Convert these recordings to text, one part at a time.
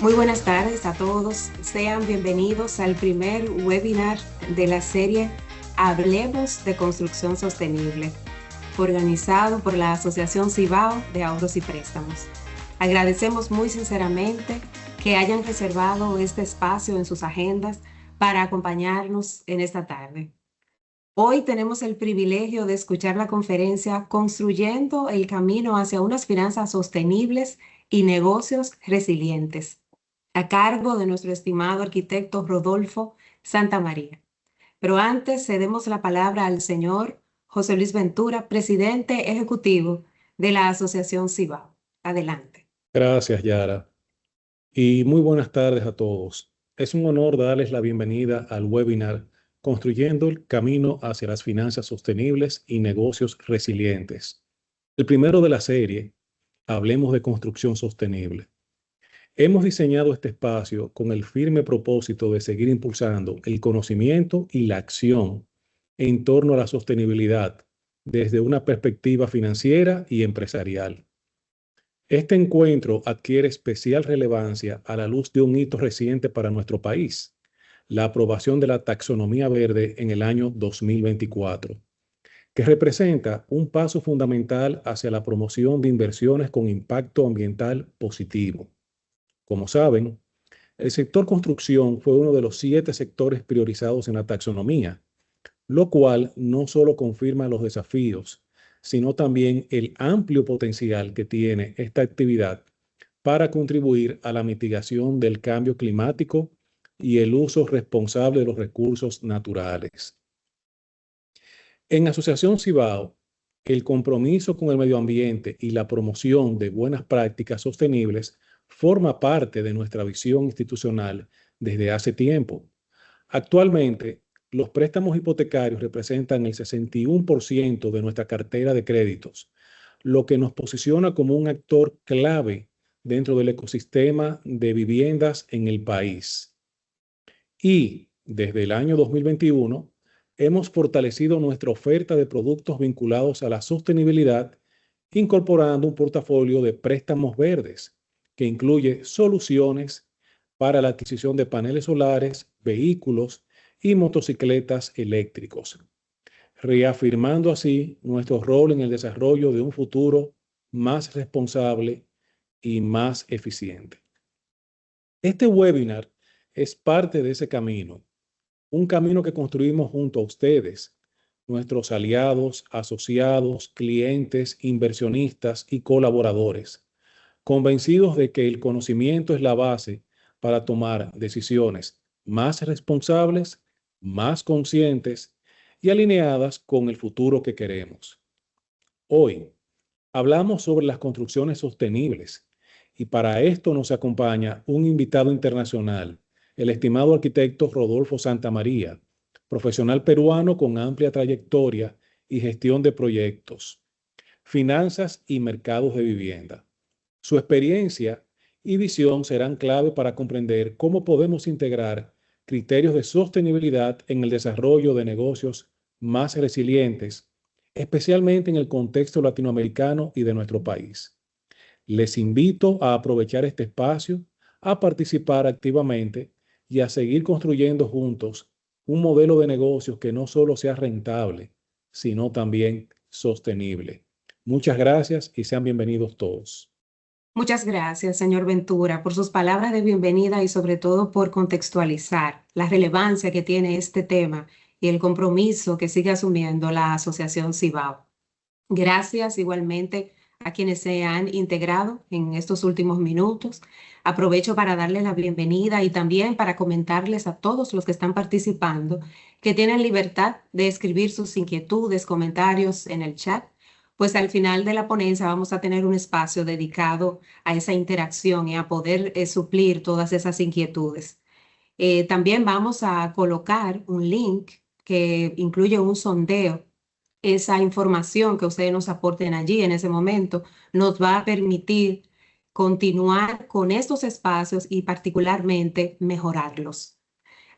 Muy buenas tardes a todos. Sean bienvenidos al primer webinar de la serie Hablemos de Construcción Sostenible, organizado por la Asociación Cibao de Ahorros y Préstamos. Agradecemos muy sinceramente que hayan reservado este espacio en sus agendas para acompañarnos en esta tarde. Hoy tenemos el privilegio de escuchar la conferencia Construyendo el camino hacia unas finanzas sostenibles y negocios resilientes, a cargo de nuestro estimado arquitecto Rodolfo Santamaría. Pero antes cedemos la palabra al señor José Luis Ventura, presidente ejecutivo de la Asociación Cibao. Adelante. Gracias, Yara. Y muy buenas tardes a todos. Es un honor darles la bienvenida al webinar Construyendo el camino hacia las finanzas sostenibles y negocios resilientes. El primero de la serie, Hablemos de Construcción Sostenible. Hemos diseñado este espacio con el firme propósito de seguir impulsando el conocimiento y la acción en torno a la sostenibilidad desde una perspectiva financiera y empresarial. Este encuentro adquiere especial relevancia a la luz de un hito reciente para nuestro país, la aprobación de la taxonomía verde en el año 2024, que representa un paso fundamental hacia la promoción de inversiones con impacto ambiental positivo. Como saben, el sector construcción fue uno de los 7 sectores priorizados en la taxonomía, lo cual no solo confirma los desafíos, sino también el amplio potencial que tiene esta actividad para contribuir a la mitigación del cambio climático y el uso responsable de los recursos naturales. En Asociación Cibao, el compromiso con el medio ambiente y la promoción de buenas prácticas sostenibles forma parte de nuestra visión institucional desde hace tiempo. Actualmente, los préstamos hipotecarios representan el 61% de nuestra cartera de créditos, lo que nos posiciona como un actor clave dentro del ecosistema de viviendas en el país. Y desde el año 2021, hemos fortalecido nuestra oferta de productos vinculados a la sostenibilidad, incorporando un portafolio de préstamos verdes que incluye soluciones para la adquisición de paneles solares, vehículos y motocicletas eléctricos, reafirmando así nuestro rol en el desarrollo de un futuro más responsable y más eficiente. Este webinar es parte de ese camino, un camino que construimos junto a ustedes, nuestros aliados, asociados, clientes, inversionistas y colaboradores, convencidos de que el conocimiento es la base para tomar decisiones más responsables, más conscientes y alineadas con el futuro que queremos. Hoy hablamos sobre las construcciones sostenibles y para esto nos acompaña un invitado internacional, el estimado arquitecto Rodolfo Santamaría, profesional peruano con amplia trayectoria y gestión de proyectos, finanzas y mercados de vivienda. Su experiencia y visión serán clave para comprender cómo podemos integrar criterios de sostenibilidad en el desarrollo de negocios más resilientes, especialmente en el contexto latinoamericano y de nuestro país. Les invito a aprovechar este espacio, a participar activamente y a seguir construyendo juntos un modelo de negocios que no solo sea rentable, sino también sostenible. Muchas gracias y sean bienvenidos todos. Muchas gracias, señor Ventura, por sus palabras de bienvenida y sobre todo por contextualizar la relevancia que tiene este tema y el compromiso que sigue asumiendo la Asociación Cibao. Gracias igualmente a quienes se han integrado en estos últimos minutos. Aprovecho para darles la bienvenida y también para comentarles a todos los que están participando que tienen libertad de escribir sus inquietudes, comentarios en el chat, pues al final de la ponencia vamos a tener un espacio dedicado a esa interacción y a poder suplir todas esas inquietudes. También vamos a colocar un link que incluye un sondeo. Esa información que ustedes nos aporten allí en ese momento nos va a permitir continuar con estos espacios y particularmente mejorarlos.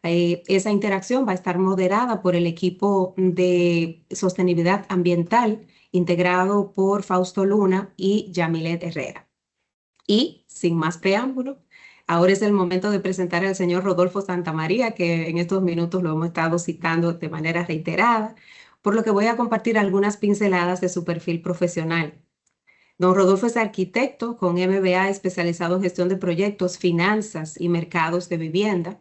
Esa interacción va a estar moderada por el equipo de sostenibilidad ambiental integrado por Fausto Luna y Yamilet Herrera. Y sin más preámbulo, Ahora es el momento de presentar al señor Rodolfo Santamaría, que en estos minutos lo hemos estado citando de manera reiterada, por lo que voy a compartir algunas pinceladas de su perfil profesional. Don Rodolfo es arquitecto con MBA especializado en gestión de proyectos, finanzas y mercados de vivienda.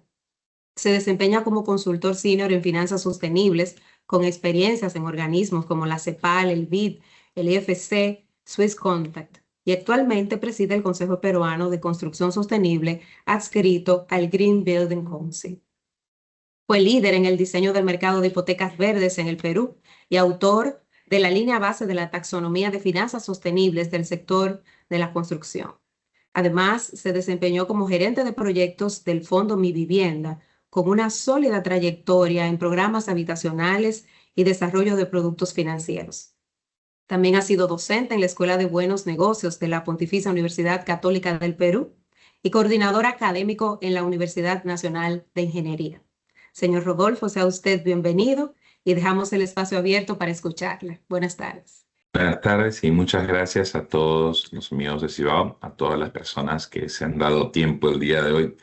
Se desempeña como consultor senior en finanzas sostenibles, con experiencias en organismos como la CEPAL, el BID, el IFC, Swiss Contact, y actualmente preside el Consejo Peruano de Construcción Sostenible adscrito al Green Building Council. Fue líder en el diseño del mercado de hipotecas verdes en el Perú y autor de la línea base de la taxonomía de finanzas sostenibles del sector de la construcción. Además, se desempeñó como gerente de proyectos del Fondo Mi Vivienda, con una sólida trayectoria en programas habitacionales y desarrollo de productos financieros. También ha sido docente en la Escuela de Buenos Negocios de la Pontificia Universidad Católica del Perú y coordinador académico en la Universidad Nacional de Ingeniería. Señor Rodolfo, sea usted bienvenido y dejamos el espacio abierto para escucharle. Buenas tardes. Buenas tardes y muchas gracias a todos los amigos de Cibao, a todas las personas que se han dado tiempo el día de hoy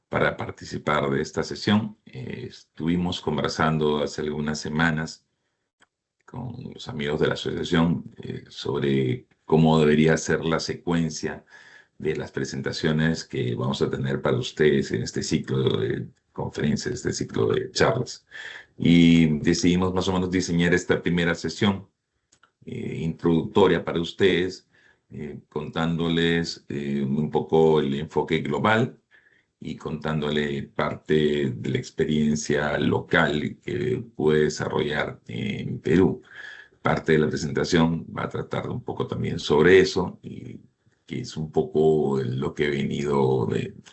para participar de esta sesión. Estuvimos conversando hace algunas semanas con los amigos de la asociación sobre cómo debería ser la secuencia de las presentaciones que vamos a tener para ustedes en este ciclo de conferencias, este ciclo de charlas. Y decidimos más o menos diseñar esta primera sesión introductoria para ustedes, contándoles un poco el enfoque global y contándole parte de la experiencia local que pude desarrollar en Perú. Parte de la presentación va a tratar un poco también sobre eso, y que es un poco lo que he venido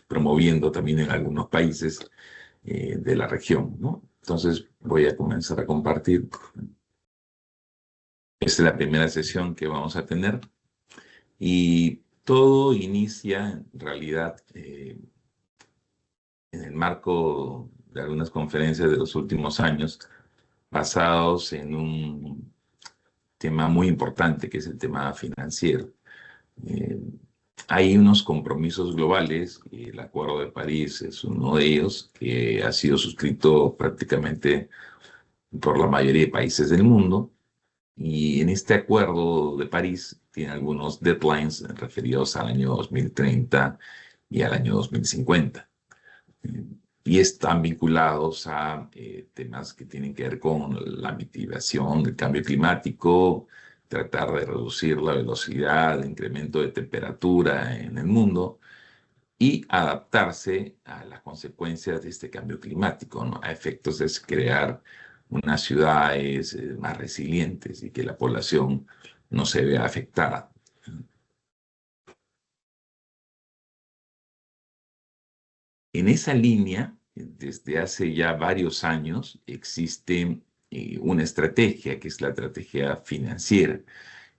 promoviendo también en algunos países de la región, ¿no? Entonces voy a comenzar a compartir. Esta es la primera sesión que vamos a tener y todo inicia en realidad en el marco de algunas conferencias de los últimos años basados en un tema muy importante que es el tema financiero. Hay unos compromisos globales y el Acuerdo de París es uno de ellos que ha sido suscrito prácticamente por la mayoría de países del mundo. Y en este Acuerdo de París tiene algunos deadlines referidos al año 2030 y al año 2050. Y están vinculados a temas que tienen que ver con la mitigación del cambio climático, tratar de reducir la velocidad de incremento de temperatura en el mundo y adaptarse a las consecuencias de este cambio climático, ¿no? A efectos de crear unas ciudades más resilientes y que la población no se vea afectada. En esa línea, desde hace ya varios años, existe una estrategia que es la estrategia financiera.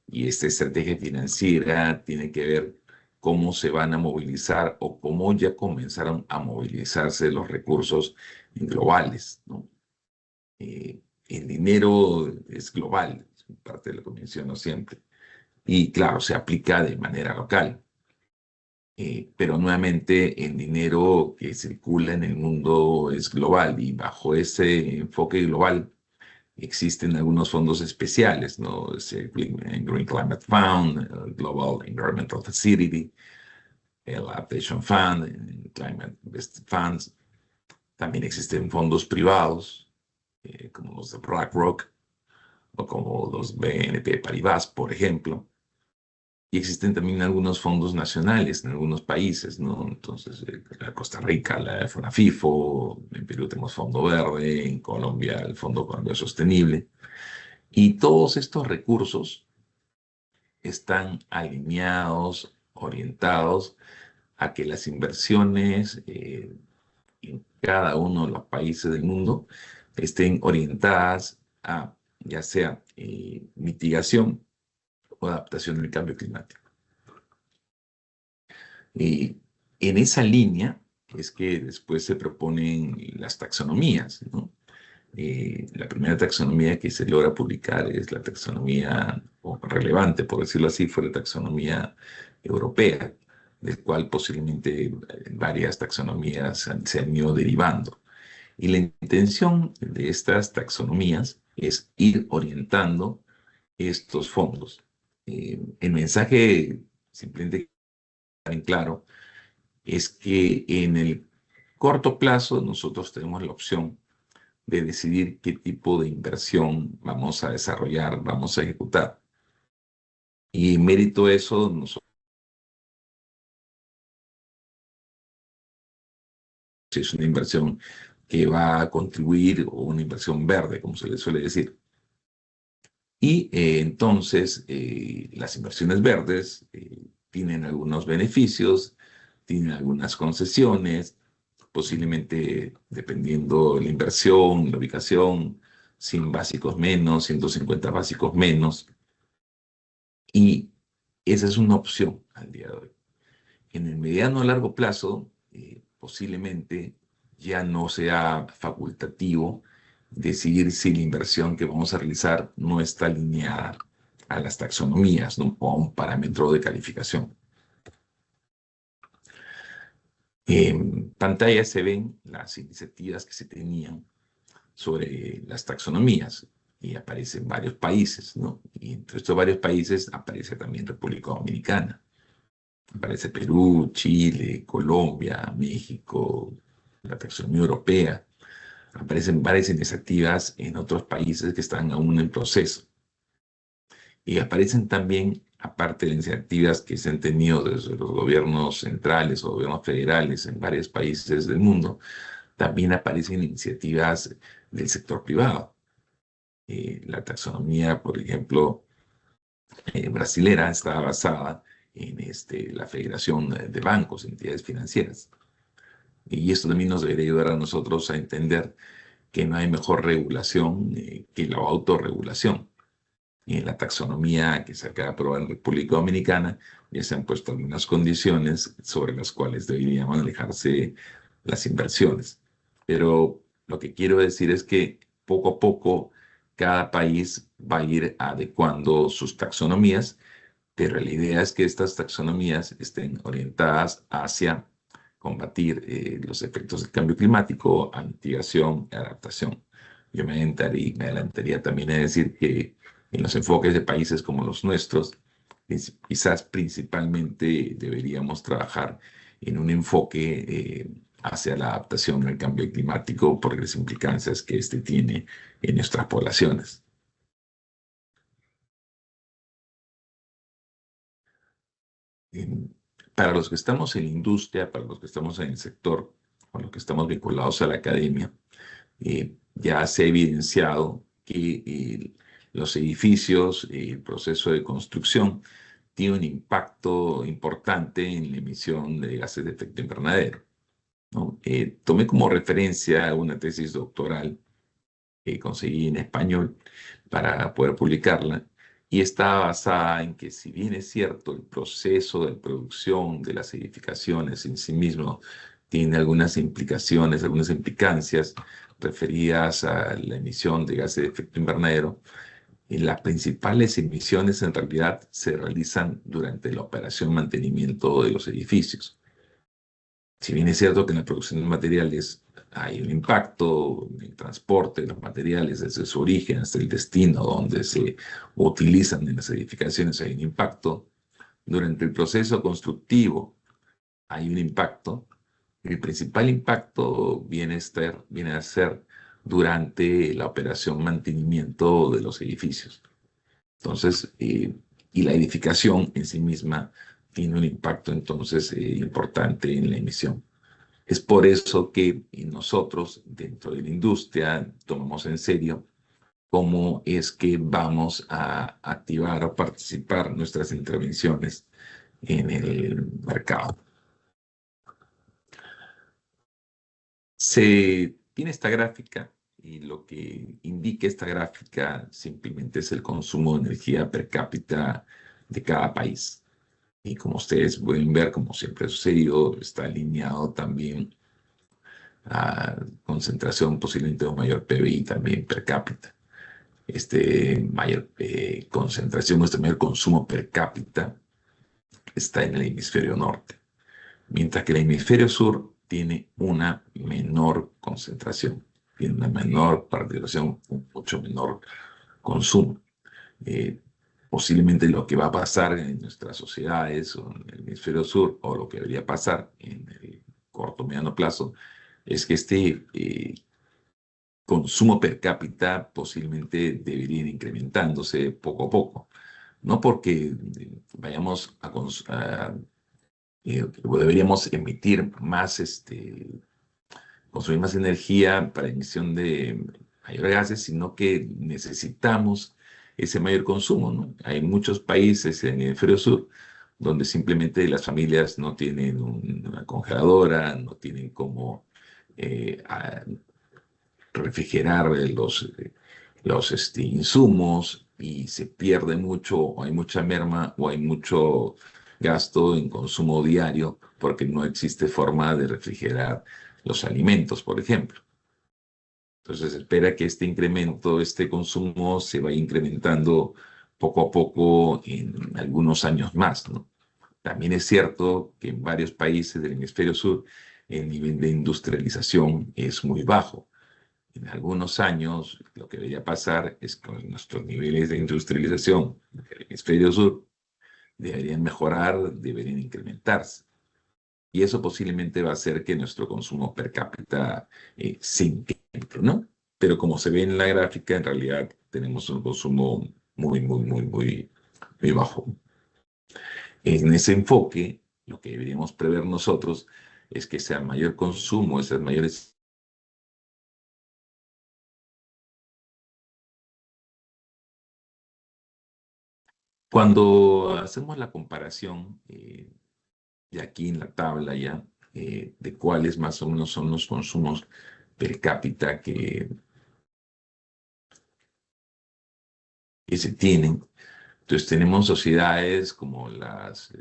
Y esta estrategia financiera tiene que ver cómo se van a movilizar o cómo ya comenzaron a movilizarse los recursos globales, ¿no? El dinero es global, es parte de lo que menciono siempre. Y claro, se aplica de manera local. Pero nuevamente el dinero que circula en el mundo es global y bajo ese enfoque global existen algunos fondos especiales, ¿no? El Green Climate Fund, el Global Environmental Facility, el Adaptation Fund, el Climate Investment Funds. También existen fondos privados, como los de BlackRock o como los BNP Paribas, por ejemplo. Y existen también algunos fondos nacionales en algunos países, ¿no? Entonces, en Costa Rica, la FONAFIFO, en Perú tenemos Fondo Verde, en Colombia el Fondo Económico Sostenible. Y todos estos recursos están alineados, orientados a que las inversiones en cada uno de los países del mundo estén orientadas a ya sea mitigación o adaptación del cambio climático. Y en esa línea es que después se proponen las taxonomías, ¿no? La primera taxonomía que se logra publicar es la taxonomía relevante, por decirlo así, fue la taxonomía europea, del cual posiblemente varias taxonomías se han ido derivando. Y la intención de estas taxonomías es ir orientando estos fondos. El mensaje, simplemente en claro, es que en el corto plazo nosotros tenemos la opción de decidir qué tipo de inversión vamos a desarrollar, vamos a ejecutar. Y en mérito de eso, nosotros, si es una inversión que va a contribuir o una inversión verde, como se le suele decir. Y entonces las inversiones verdes tienen algunos beneficios, tienen algunas concesiones, posiblemente dependiendo de la inversión, la ubicación, 100 básicos menos, 150 básicos menos. Y esa es una opción al día de hoy. En el mediano o largo plazo, posiblemente ya no sea facultativo decidir si la inversión que vamos a realizar no está alineada a las taxonomías, ¿no? O a un parámetro de calificación. En pantalla se ven las iniciativas que se tenían sobre las taxonomías y aparecen varios países, ¿no? Y entre estos varios países aparece también República Dominicana. Aparece Perú, Chile, Colombia, México, la taxonomía europea. Aparecen varias iniciativas en otros países que están aún en proceso. Y aparecen también, aparte de iniciativas que se han tenido desde los gobiernos centrales o gobiernos federales en varios países del mundo, también aparecen iniciativas del sector privado. La taxonomía, por ejemplo, brasilera está basada en la Federación de Bancos, entidades financieras. Y esto también nos debería ayudar a nosotros a entender que no hay mejor regulación que la autorregulación. Y en la taxonomía que se acaba de aprobar en República Dominicana ya se han puesto algunas condiciones sobre las cuales deberían manejarse las inversiones. Pero lo que quiero decir es que poco a poco cada país va a ir adecuando sus taxonomías, pero la idea es que estas taxonomías estén orientadas hacia combatir los efectos del cambio climático, a mitigación y adaptación. Yo me adelantaría también a decir que en los enfoques de países como los nuestros, quizás principalmente deberíamos trabajar en un enfoque hacia la adaptación al cambio climático por las implicancias que este tiene en nuestras poblaciones. Para los que estamos en la industria, para los que estamos en el sector, para los que estamos vinculados a la academia, ya se ha evidenciado que los edificios, el proceso de construcción, tiene un impacto importante en la emisión de gases de efecto invernadero, ¿no? Tomé como referencia una tesis doctoral que conseguí en español para poder publicarla, y está basada en que, si bien es cierto, el proceso de producción de las edificaciones en sí mismo tiene algunas implicaciones, algunas implicancias referidas a la emisión de gases de efecto invernadero, las principales emisiones en realidad se realizan durante la operación y mantenimiento de los edificios. Si bien es cierto que en la producción de materiales hay un impacto en el transporte de los materiales desde su origen hasta el destino donde se utilizan en las edificaciones, hay un impacto. Durante el proceso constructivo hay un impacto. El principal impacto viene a ser durante la operación mantenimiento de los edificios. Entonces, y la edificación en sí misma tiene un impacto entonces importante en la emisión. Es por eso que nosotros, dentro de la industria, tomamos en serio cómo es que vamos a activar o participar nuestras intervenciones en el mercado. Se tiene esta gráfica y lo que indica esta gráfica simplemente es el consumo de energía per cápita de cada país. Y como ustedes pueden ver, como siempre ha sucedido, está alineado también a concentración posiblemente de un mayor PBI también per cápita. Mayor concentración, mayor consumo per cápita está en el hemisferio norte. mientras que el hemisferio sur tiene una menor concentración, tiene una menor participación, un mucho menor consumo. Posiblemente lo que va a pasar en nuestras sociedades o en el hemisferio sur, o lo que debería pasar en el corto o mediano plazo, es que este consumo per cápita posiblemente debería ir incrementándose poco a poco. No porque vayamos deberíamos emitir más, consumir más energía para emisión de mayores gases, sino que necesitamos ese mayor consumo, ¿no? Hay muchos países en el hemisferio sur donde simplemente las familias no tienen una congeladora, no tienen cómo refrigerar los insumos, y se pierde mucho, o hay mucha merma, o hay mucho gasto en consumo diario, porque no existe forma de refrigerar los alimentos, por ejemplo. Entonces se espera que este incremento, este consumo se vaya incrementando poco a poco en algunos años más, ¿no? También es cierto que en varios países del hemisferio sur el nivel de industrialización es muy bajo. En algunos años lo que debería pasar es que nuestros niveles de industrialización del hemisferio sur deberían mejorar, deberían incrementarse. Y eso posiblemente va a hacer que nuestro consumo per cápita se incremente, ¿no? Pero como se ve en la gráfica, en realidad tenemos un consumo muy bajo. En ese enfoque, lo que deberíamos prever nosotros es que sea mayor consumo, esas mayores... Cuando hacemos la comparación, de aquí en la tabla ya, de cuáles más o menos son los consumos per cápita que se tienen, entonces tenemos sociedades como las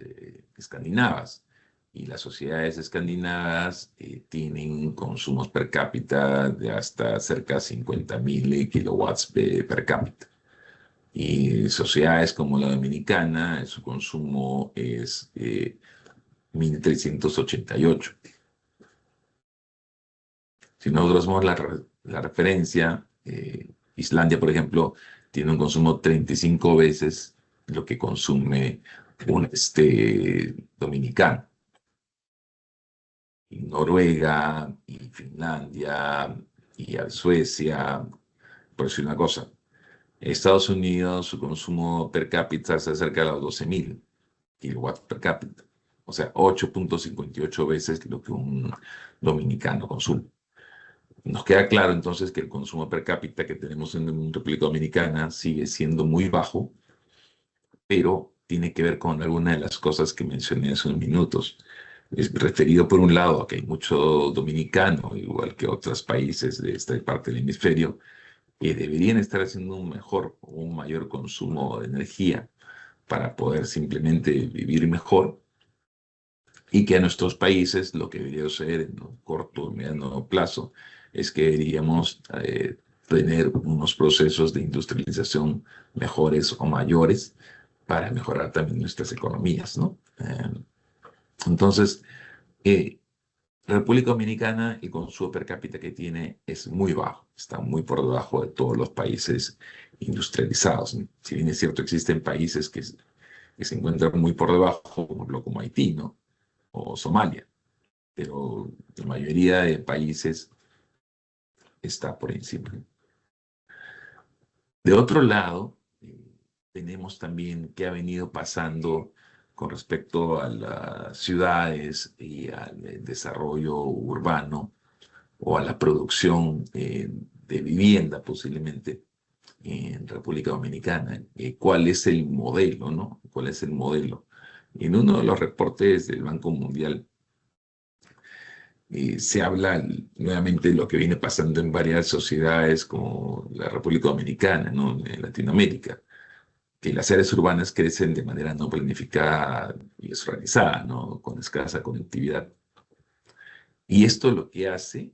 escandinavas, y las sociedades escandinavas tienen consumos per cápita de hasta cerca de 50.000 kilowatts per cápita. Y sociedades como la dominicana, su consumo es 1.388. Si nosotros vemos la referencia, Islandia, por ejemplo, tiene un consumo 35 veces lo que consume un dominicano. Y Noruega, y Finlandia, y Suecia, por decir una cosa. Estados Unidos, su consumo per cápita se acerca a los 12.000 kilowatts per cápita. O sea, 8.58 veces lo que un dominicano consume. Nos queda claro entonces que el consumo per cápita que tenemos en República Dominicana sigue siendo muy bajo, pero tiene que ver con alguna de las cosas que mencioné hace unos minutos. Es referido por un lado a que hay mucho dominicano, igual que otros países de esta parte del hemisferio, que deberían estar haciendo un mejor o un mayor consumo de energía para poder simplemente vivir mejor, y que a nuestros países lo que debería ser en un corto o mediano plazo es que deberíamos tener unos procesos de industrialización mejores o mayores para mejorar también nuestras economías, ¿no? Entonces, la República Dominicana, el consumo per cápita que tiene es muy bajo, está muy por debajo de todos los países industrializados, ¿no? Si bien es cierto, existen países que se encuentran muy por debajo, por ejemplo, como Haití, ¿no? O Somalia, pero la mayoría de países está por encima. De otro lado, tenemos también qué ha venido pasando con respecto a las ciudades y al desarrollo urbano, o a la producción de vivienda posiblemente en República Dominicana. ¿Cuál es el modelo, no? ¿Cuál es el modelo? En uno de los reportes del Banco Mundial se habla nuevamente de lo que viene pasando en varias sociedades como la República Dominicana, ¿no? En Latinoamérica, que las áreas urbanas crecen de manera no planificada y desorganizada, ¿no? Con escasa conectividad. Y esto lo que hace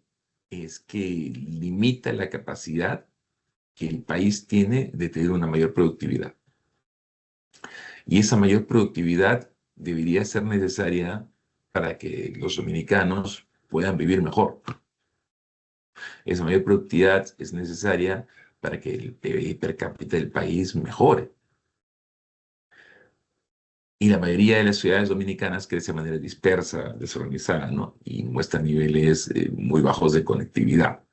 es que limita la capacidad que el país tiene de tener una mayor productividad. Y esa mayor productividad debería ser necesaria para que los dominicanos puedan vivir mejor. Esa mayor productividad es necesaria para que el PBI per cápita del país mejore. Y la mayoría de las ciudades dominicanas crece de manera dispersa, desorganizada, ¿no? Y muestra niveles muy bajos de conectividad.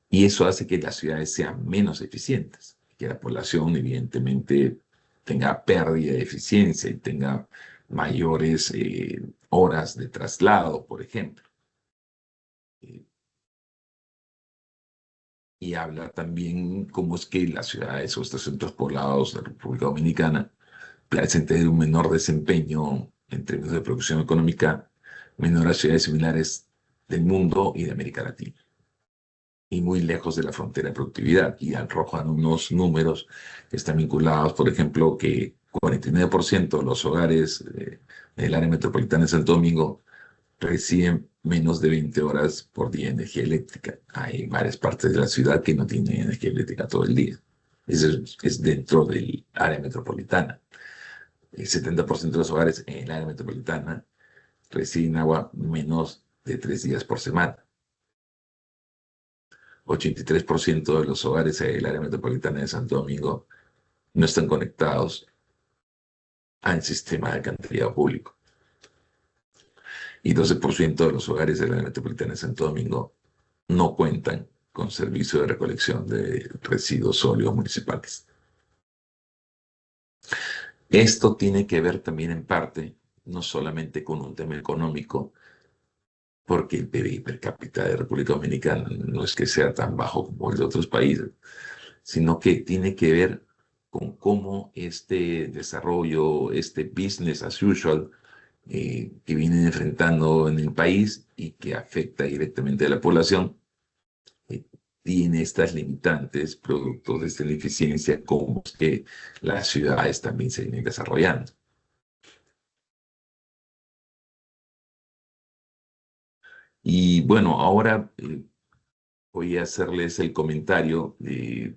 Y eso hace que las ciudades sean menos eficientes, que la población evidentemente tenga pérdida de eficiencia y tenga mayores horas de traslado, por ejemplo. Y habla también cómo es que las ciudades o estos centros poblados de la República Dominicana parecen tener un menor desempeño en términos de producción económica, menor a ciudades similares del mundo y de América Latina. Y muy lejos de la frontera de productividad. Y arrojan unos números que están vinculados, por ejemplo, que 49% de los hogares del área metropolitana de Santo Domingo reciben menos de 20 horas por día de energía eléctrica. Hay varias partes de la ciudad que no tienen energía eléctrica todo el día. Eso es dentro del área metropolitana. El 70% de los hogares en el área metropolitana reciben agua menos de 3 días por semana. 83% de los hogares del área metropolitana de Santo Domingo no están conectados al sistema de alcantarillado público. Y 12% de los hogares del área metropolitana de Santo Domingo no cuentan con servicio de recolección de residuos sólidos municipales. Esto tiene que ver también en parte, no solamente con un tema económico, porque el PBI per cápita de República Dominicana no es que sea tan bajo como el de otros países, sino que tiene que ver con cómo este desarrollo, este business as usual, que vienen enfrentando en el país y que afecta directamente a la población, tiene estas limitantes producto de esta ineficiencia, como es que las ciudades también se vienen desarrollando. Y bueno, ahora voy a hacerles el comentario de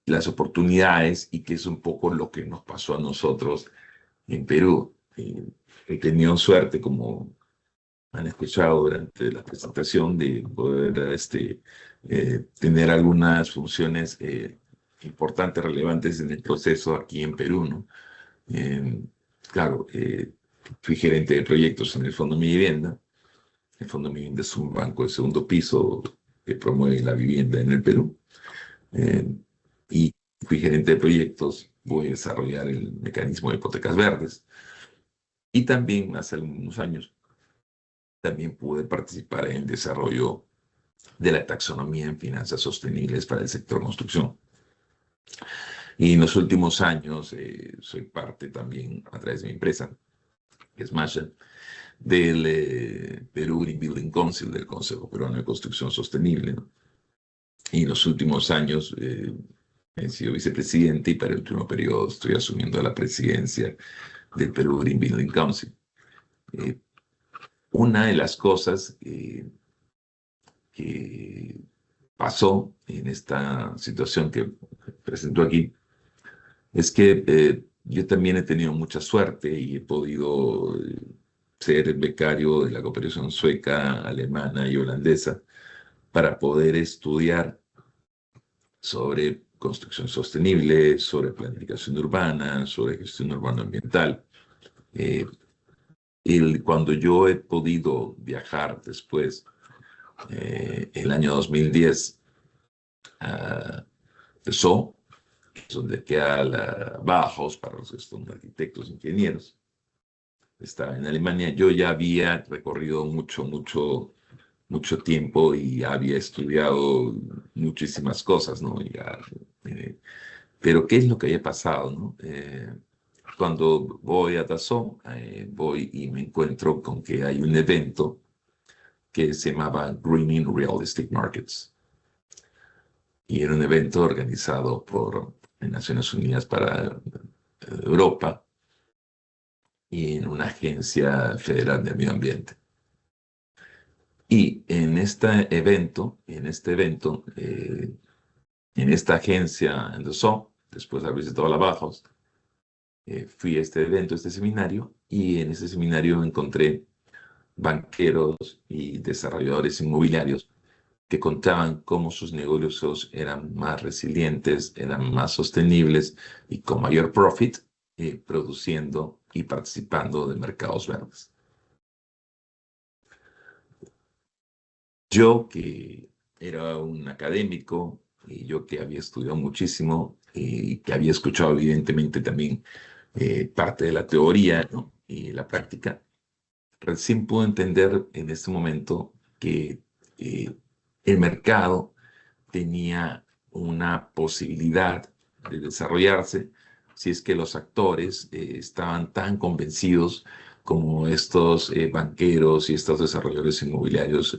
las oportunidades y que es un poco lo que nos pasó a nosotros en Perú. He tenido suerte, como han escuchado durante la presentación, de poder tener algunas funciones importantes, relevantes en el proceso aquí en Perú, ¿no? Claro, fui gerente de proyectos en el Fondo Mi Vivienda. El Fondo Mi Vivienda es un banco de segundo piso que promueve la vivienda en el Perú. Y fui gerente de proyectos, voy a desarrollar el mecanismo de hipotecas verdes. Y también, hace algunos años, también pude participar en el desarrollo de la taxonomía en finanzas sostenibles para el sector construcción. Y en los últimos años soy parte también, a través de mi empresa, que es Masha, del Perú Green Building Council, del Consejo Peruano de Construcción Sostenible, ¿no? Y en los últimos años he sido vicepresidente y para el último periodo estoy asumiendo la presidencia del Perú Green Building Council. Una de las cosas que pasó en esta situación que presento aquí es que yo también he tenido mucha suerte y he podido ser becario de la cooperación sueca, alemana y holandesa para poder estudiar sobre construcción sostenible, sobre planificación urbana, sobre gestión urbano-ambiental. Cuando yo he podido viajar después, el año 2010, a Dessau, donde queda la Bauhaus para los que son arquitectos, ingenieros, estaba en Alemania, yo ya había recorrido mucho tiempo y había estudiado muchísimas cosas, ¿no? Pero ¿qué es lo que había pasado, no? Cuando voy a Dessau, voy y me encuentro con que hay un evento que se llamaba Greening Real Estate Markets. Y era un evento organizado por Naciones Unidas para Europa y en una agencia federal de medio ambiente. Y en este evento, en esta agencia en Dessau, después de haber visitado la Bauhaus, fui a este evento, este seminario, y en ese seminario encontré banqueros y desarrolladores inmobiliarios que contaban cómo sus negocios eran más resilientes, eran más sostenibles y con mayor profit, produciendo y participando de mercados verdes. Yo, que era un académico, y yo que había estudiado muchísimo, y que había escuchado evidentemente también parte de la teoría, ¿no?, y la práctica, recién pude entender en este momento que el mercado tenía una posibilidad de desarrollarse si es que los actores estaban tan convencidos como estos banqueros y estos desarrolladores inmobiliarios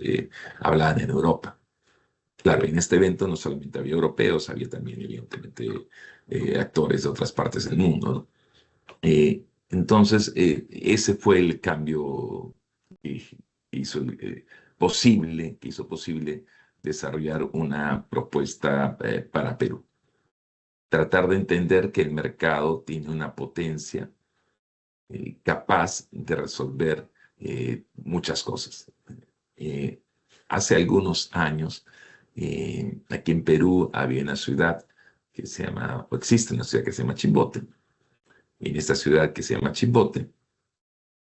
hablaban en Europa. Claro, en este evento no solamente había europeos, había también evidentemente actores de otras partes del mundo, ¿no? Entonces, ese fue el cambio que que hizo posible desarrollar una propuesta para Perú. Tratar de entender que el mercado tiene una potencia capaz de resolver muchas cosas. Hace algunos años, aquí en Perú había una ciudad que se llama, o existe una ciudad que se llama Chimbote. En esta ciudad que se llama Chimbote,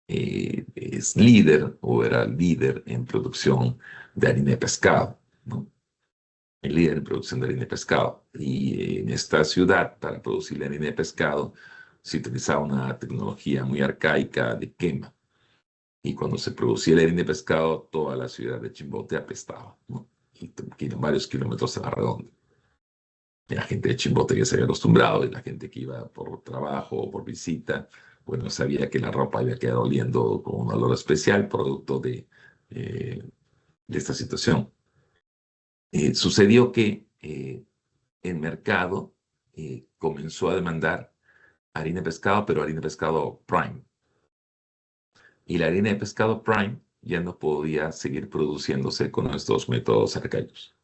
es líder o era líder en producción de harina de pescado, ¿no? El líder en producción de harina de pescado. Y en esta ciudad, para producir la harina de pescado, se utilizaba una tecnología muy arcaica de quema. Y cuando se producía la harina de pescado, toda la ciudad de Chimbote apestaba, ¿no? Y varios kilómetros a la redonda. Y la gente de Chimbote ya se había acostumbrado, y la gente que iba por trabajo o por visita, bueno, sabía que la ropa había quedado oliendo con un olor especial, producto de esta situación. Sucedió que el mercado comenzó a demandar harina de pescado, pero harina de pescado Prime. Y la harina de pescado Prime ya no podía seguir produciéndose con estos métodos arcaicos.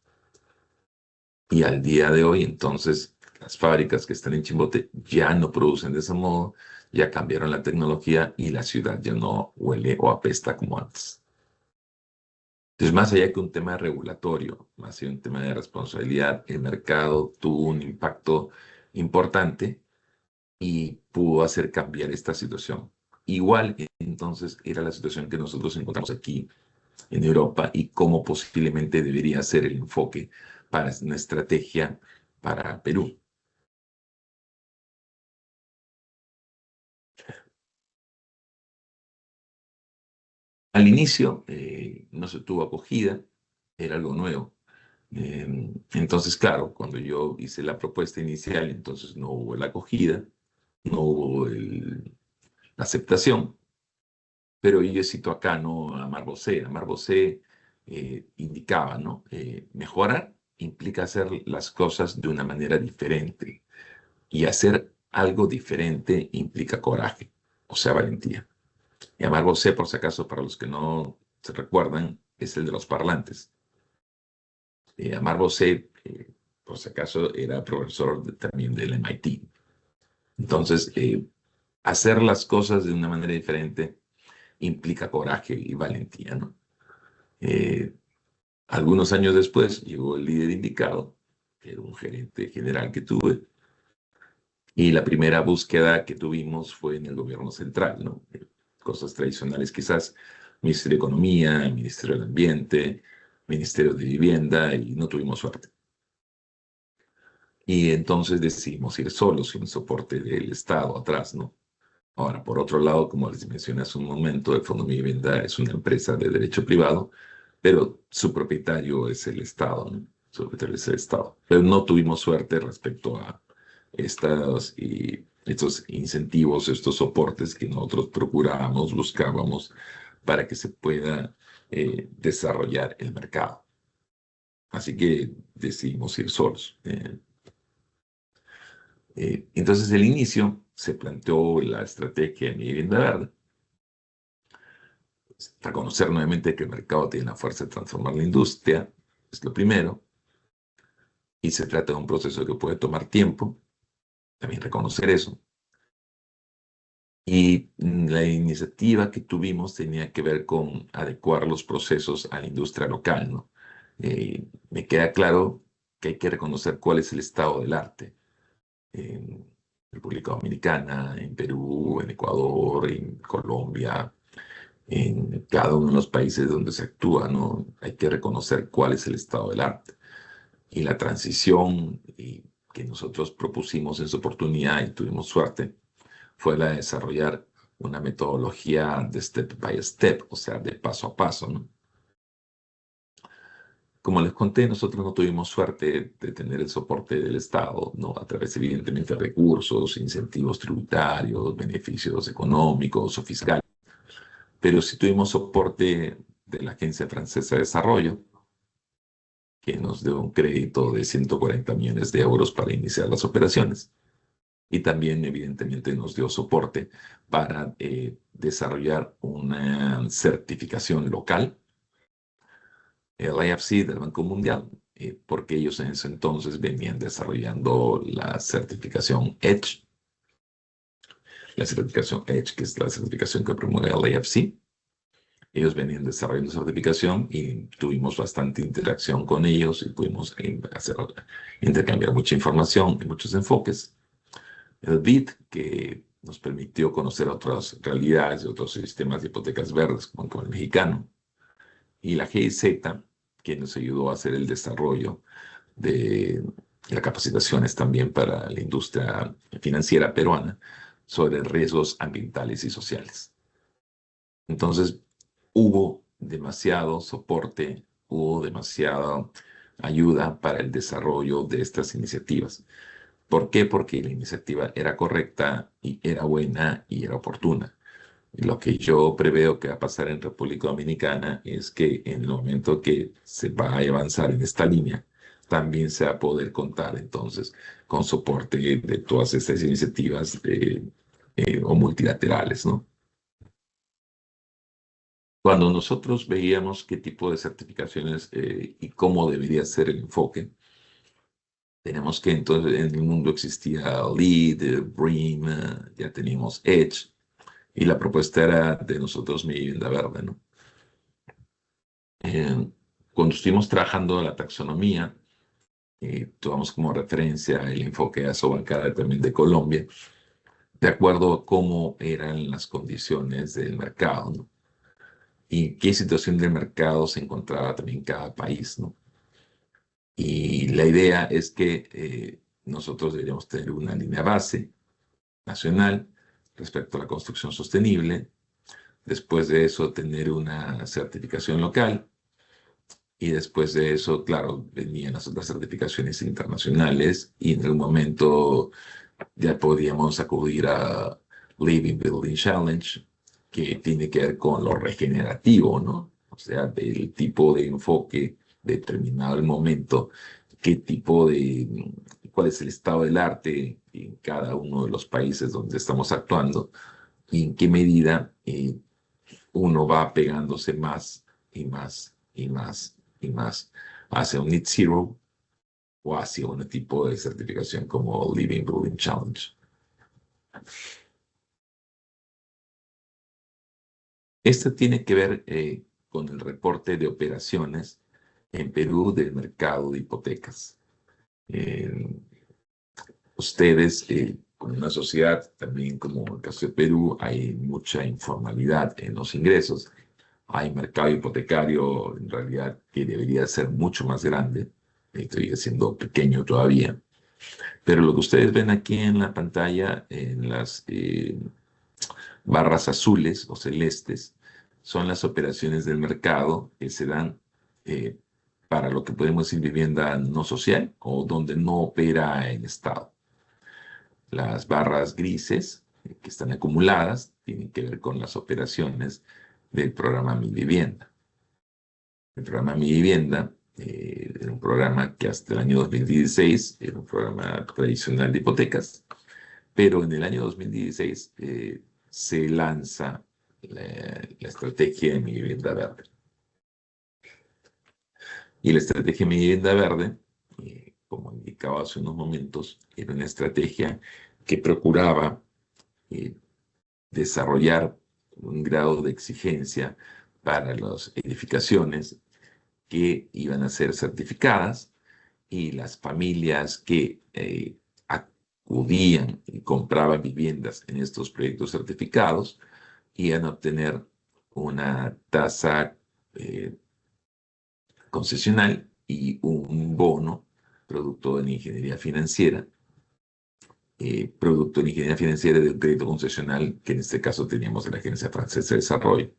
Y al día de hoy, entonces, las fábricas que están en Chimbote ya no producen de ese modo, ya cambiaron la tecnología y la ciudad ya no huele o apesta como antes. Entonces, más allá que un tema regulatorio, más allá de un tema de responsabilidad, el mercado tuvo un impacto importante y pudo hacer cambiar esta situación. Igual, entonces, era la situación que nosotros encontramos aquí en Europa y cómo posiblemente debería ser el enfoque para una estrategia para Perú. Al inicio no se tuvo acogida, era algo nuevo. Entonces, claro, cuando yo hice la propuesta inicial, entonces no hubo la acogida, no hubo la aceptación, pero yo cito acá, ¿no?, a Amar Bossé. Amar Bossé indicaba, ¿no?, mejorar implica hacer las cosas de una manera diferente, y hacer algo diferente implica coraje, o sea, valentía. Y Amar Bossé, por si acaso, para los que no se recuerdan, es el de los parlantes. Amar Bossé, por si acaso, era profesor también del MIT. Entonces, hacer las cosas de una manera diferente implica coraje y valentía, ¿no? Algunos años después llegó el líder indicado, que era un gerente general que tuve, y la primera búsqueda que tuvimos fue en el gobierno central, ¿no? Cosas tradicionales quizás, Ministerio de Economía, Ministerio del Ambiente, Ministerio de Vivienda, y no tuvimos suerte. Y entonces decidimos ir solos, sin soporte del Estado atrás, ¿no? Ahora, por otro lado, como les mencioné hace un momento, el Fondo Mi Vivienda es una empresa de derecho privado, pero su propietario es el Estado, ¿no? Su propietario es el Estado. Pero no tuvimos suerte respecto a estos incentivos, estos soportes que nosotros procurábamos, buscábamos para que se pueda desarrollar el mercado. Así que decidimos ir solos. Entonces, al inicio se planteó la estrategia de Mi Vivienda Verde. Reconocer nuevamente que el mercado tiene la fuerza de transformar la industria, es lo primero. Y se trata de un proceso que puede tomar tiempo. También reconocer eso. Y la iniciativa que tuvimos tenía que ver con adecuar los procesos a la industria local, ¿no? Me queda claro que hay que reconocer cuál es el estado del arte en República Dominicana, en Perú, en Ecuador, en Colombia, en cada uno de los países donde se actúa, ¿no? Hay que reconocer cuál es el estado del arte. Y la transición que nosotros propusimos en su oportunidad y tuvimos suerte fue la de desarrollar una metodología de step by step, o sea, de paso a paso, ¿no? Como les conté, nosotros no tuvimos suerte de tener el soporte del Estado, ¿no? A través, evidentemente, de recursos, incentivos tributarios, beneficios económicos o fiscales, pero sí tuvimos soporte de la Agencia Francesa de Desarrollo, que nos dio un crédito de 140 millones de euros para iniciar las operaciones. Y también, evidentemente, nos dio soporte para desarrollar una certificación local, el IFC del Banco Mundial, porque ellos en ese entonces venían desarrollando la certificación EDGE, que es la certificación que promueve el IFC. Ellos venían desarrollando certificación y tuvimos bastante interacción con ellos y pudimos intercambiar mucha información y muchos enfoques. El BID, que nos permitió conocer otras realidades, otros sistemas de hipotecas verdes, como el mexicano, y la GIZ, que nos ayudó a hacer el desarrollo de las capacitaciones también para la industria financiera peruana sobre riesgos ambientales y sociales. Entonces, hubo demasiado soporte, hubo demasiada ayuda para el desarrollo de estas iniciativas. ¿Por qué? Porque la iniciativa era correcta y era buena y era oportuna. Lo que yo preveo que va a pasar en República Dominicana es que en el momento que se va a avanzar en esta línea, también se va a poder contar entonces con soporte de todas estas iniciativas o multilaterales, ¿no? Cuando nosotros veíamos qué tipo de certificaciones y cómo debería ser el enfoque, tenemos que entonces en el mundo existía LEED, BREEAM, ya teníamos EDGE, y la propuesta era de nosotros Mi Vivienda Verde, ¿no? Cuando estuvimos trabajando la taxonomía, tomamos como referencia el enfoque de Asobancara también de Colombia, de acuerdo a cómo eran las condiciones del mercado, ¿no? Y qué situación del mercado se encontraba también en cada país, ¿no? Y la idea es que nosotros deberíamos tener una línea base nacional respecto a la construcción sostenible, después de eso tener una certificación local, y después de eso, claro, venían las otras certificaciones internacionales, y en algún momento ya podíamos acudir a Living Building Challenge, que tiene que ver con lo regenerativo, ¿no? O sea, del tipo de enfoque determinado el momento, cuál es el estado del arte en cada uno de los países donde estamos actuando, y en qué medida uno va pegándose más y más y más y más hacia un Net Zero o hacia un tipo de certificación como Living Building Challenge. Esto tiene que ver con el reporte de operaciones en Perú del mercado de hipotecas. Ustedes, como una sociedad, también como en el caso de Perú, hay mucha informalidad en los ingresos. Hay mercado hipotecario, en realidad, que debería ser mucho más grande. Estoy siendo pequeño todavía. Pero lo que ustedes ven aquí en la pantalla, en las barras azules o celestes, son las operaciones del mercado que se dan para lo que podemos decir vivienda no social o donde no opera el Estado. Las barras grises que están acumuladas tienen que ver con las operaciones del programa Mi Vivienda. El programa Mi Vivienda era un programa que hasta el año 2016 era un programa tradicional de hipotecas, pero en el año 2016 se lanza la estrategia de Mi Vivienda Verde. Y la estrategia de Mi Vivienda Verde, como indicaba hace unos momentos, era una estrategia que procuraba desarrollar un grado de exigencia para las edificaciones que iban a ser certificadas, y las familias que acudían y compraban viviendas en estos proyectos certificados iban a obtener una tasa concesional y un bono producto de la ingeniería financiera, producto de la ingeniería financiera de un crédito concesional que en este caso teníamos en la Agencia Francesa de Desarrollo.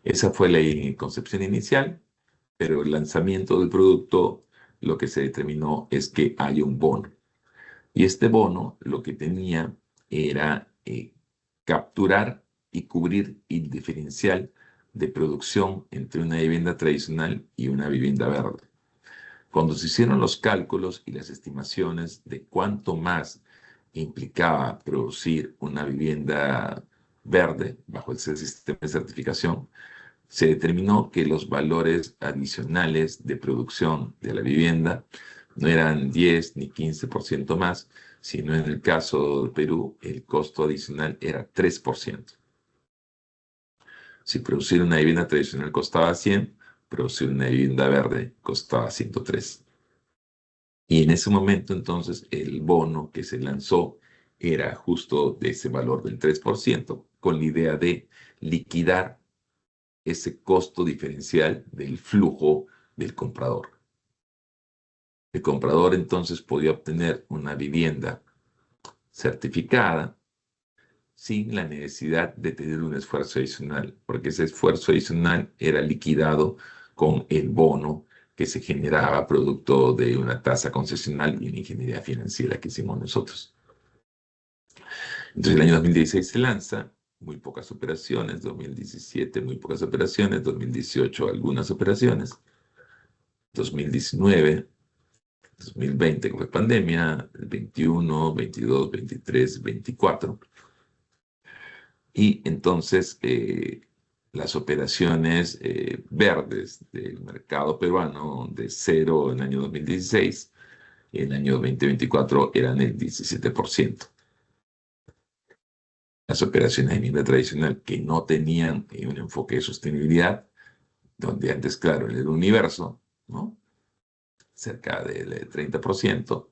Esa fue la concepción inicial, pero el lanzamiento del producto, lo que se determinó es que hay un bono. Y este bono lo que tenía era capturar y cubrir el diferencial de producción entre una vivienda tradicional y una vivienda verde. Cuando se hicieron los cálculos y las estimaciones de cuánto más implicaba producir una vivienda verde bajo el sistema de certificación, se determinó que los valores adicionales de producción de la vivienda no eran 10 ni 15% más, sino en el caso de Perú el costo adicional era 3%. Si producir una vivienda tradicional costaba 100, producir una vivienda verde costaba 103. Y en ese momento entonces el bono que se lanzó era justo de ese valor del 3%, con la idea de liquidar ese costo diferencial del flujo del comprador. El comprador entonces podía obtener una vivienda certificada sin la necesidad de tener un esfuerzo adicional, porque ese esfuerzo adicional era liquidado con el bono que se generaba producto de una tasa concesional y una ingeniería financiera que hicimos nosotros. Entonces el año 2016 se lanza, muy pocas operaciones, 2017 muy pocas operaciones, 2018 algunas operaciones, 2019, 2020 que fue pandemia, 21, 22, 23, 24. Y entonces las operaciones verdes del mercado peruano de cero en el año 2016, en el año 2024 eran el 17%. Las operaciones de vivienda tradicional que no tenían un enfoque de sostenibilidad, donde antes, claro, en el universo, ¿no?, cerca del 30%,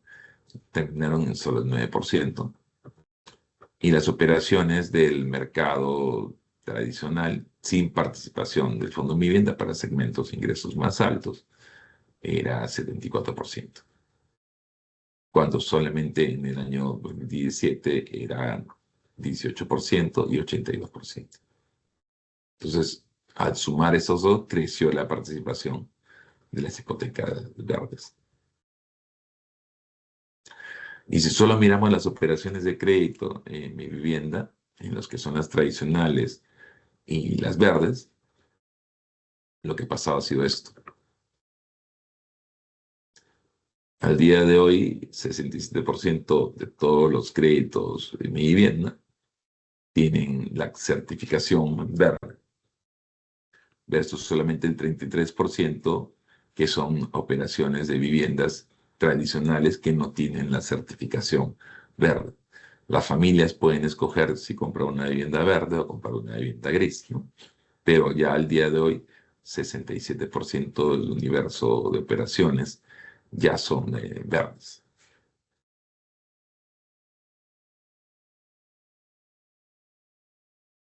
terminaron en solo el 9%. Y las operaciones del mercado tradicional, sin participación del Fondo de Vivienda para segmentos de ingresos más altos, era 74%. Cuando solamente en el año 2017 era 18% y 82%. Entonces, al sumar esos dos, creció la participación de las hipotecas verdes. Y si solo miramos las operaciones de crédito en mi vivienda, en los que son las tradicionales y las verdes, lo que ha pasado ha sido esto. Al día de hoy, 67% de todos los créditos de mi vivienda tienen la certificación verde, versus solamente el 33% que son operaciones de viviendas tradicionales que no tienen la certificación verde. Las familias pueden escoger si comprar una vivienda verde o comprar una vivienda gris, ¿no? Pero ya al día de hoy, 67% del universo de operaciones ya son verdes.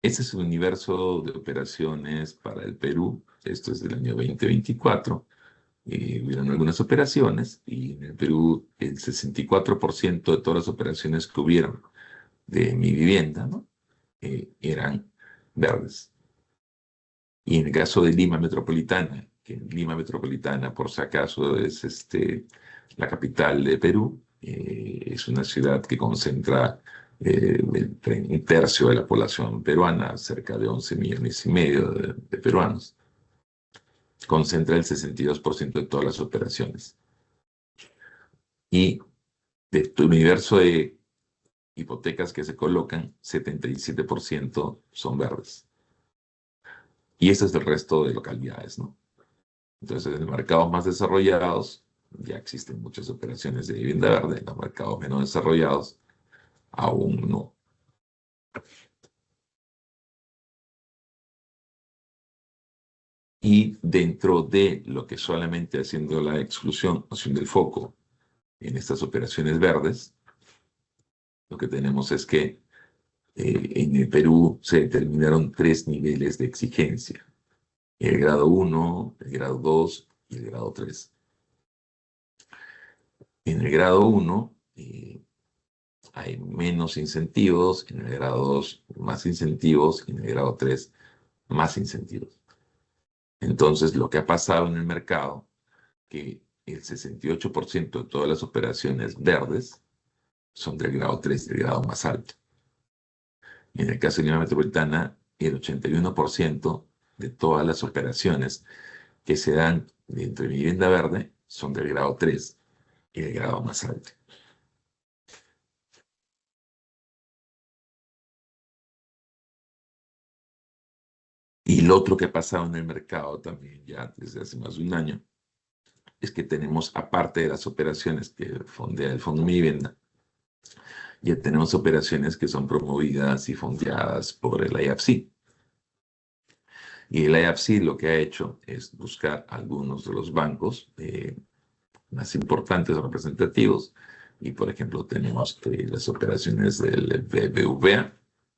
Este es el universo de operaciones para el Perú. Esto es del año 2024. Hubieron algunas operaciones y en el Perú el 64% de todas las operaciones que hubieron de mi vivienda, ¿no?, eran verdes. Y en el caso de Lima Metropolitana, que Lima Metropolitana por si acaso es la capital de Perú, es una ciudad que concentra un tercio de la población peruana, cerca de 11 millones y medio de peruanos. Concentra el 62% de todas las operaciones. Y de tu universo de hipotecas que se colocan, 77% son verdes. Y ese es el resto de localidades, ¿no? Entonces, en los mercados más desarrollados ya existen muchas operaciones de vivienda verde, en los mercados menos desarrollados aún no. Y dentro de lo que solamente haciendo la exclusión, haciendo el foco en estas operaciones verdes, lo que tenemos es que en el Perú se determinaron 3 niveles de exigencia: el grado 1, el grado 2 y el grado 3. En el grado 1 hay menos incentivos, en el grado 2 más incentivos, y en el grado 3 más incentivos. Entonces, lo que ha pasado en el mercado, que el 68% de todas las operaciones verdes son del grado 3, del grado más alto. En el caso de Lima Metropolitana, el 81% de todas las operaciones que se dan dentro de vivienda verde son del grado 3 y del grado más alto. Y lo otro que ha pasado en el mercado también ya desde hace más de un año es que tenemos, aparte de las operaciones que fondea el Fondo Mi Vivienda, ya tenemos operaciones que son promovidas y fondeadas por el IFC. Y el IFC lo que ha hecho es buscar algunos de los bancos más importantes o representativos. Y, por ejemplo, tenemos las operaciones del BBVA,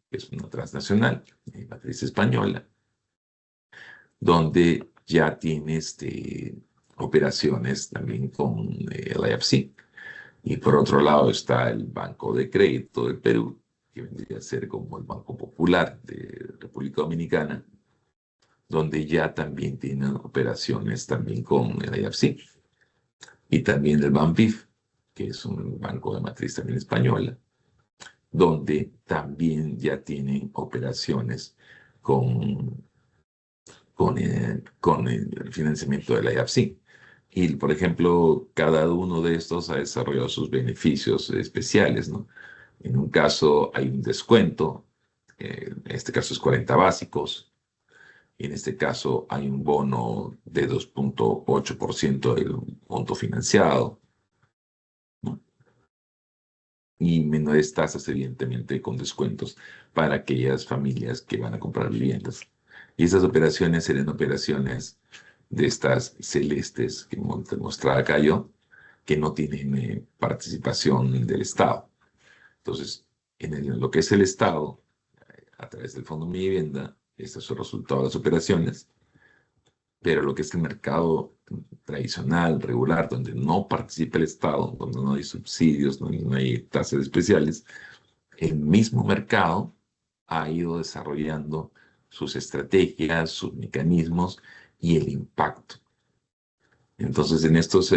que es una transnacional, matriz española, donde ya tiene operaciones también con el IFC. Y por otro lado está el Banco de Crédito del Perú, que vendría a ser como el Banco Popular de República Dominicana, donde ya también tienen operaciones también con el IFC. Y también el BANPIF, que es un banco de matriz también española, donde también ya tienen operaciones con el financiamiento de la IFC. Y, por ejemplo, cada uno de estos ha desarrollado sus beneficios especiales, ¿no? En un caso hay un descuento, en este caso es 40 básicos, y en este caso hay un bono de 2.8% del monto financiado, ¿no? Y menores tasas, evidentemente, con descuentos para aquellas familias que van a comprar viviendas. Y esas operaciones serían operaciones de estas celestes que mostraba acá yo, que no tienen participación del Estado. Entonces, en lo que es el Estado, a través del Fondo Mi Vivienda, este es el resultado de las operaciones, pero lo que es el mercado tradicional, regular, donde no participa el Estado, donde no hay subsidios, no hay tasas especiales, el mismo mercado ha ido desarrollando sus estrategias, sus mecanismos y el impacto. Entonces, en estos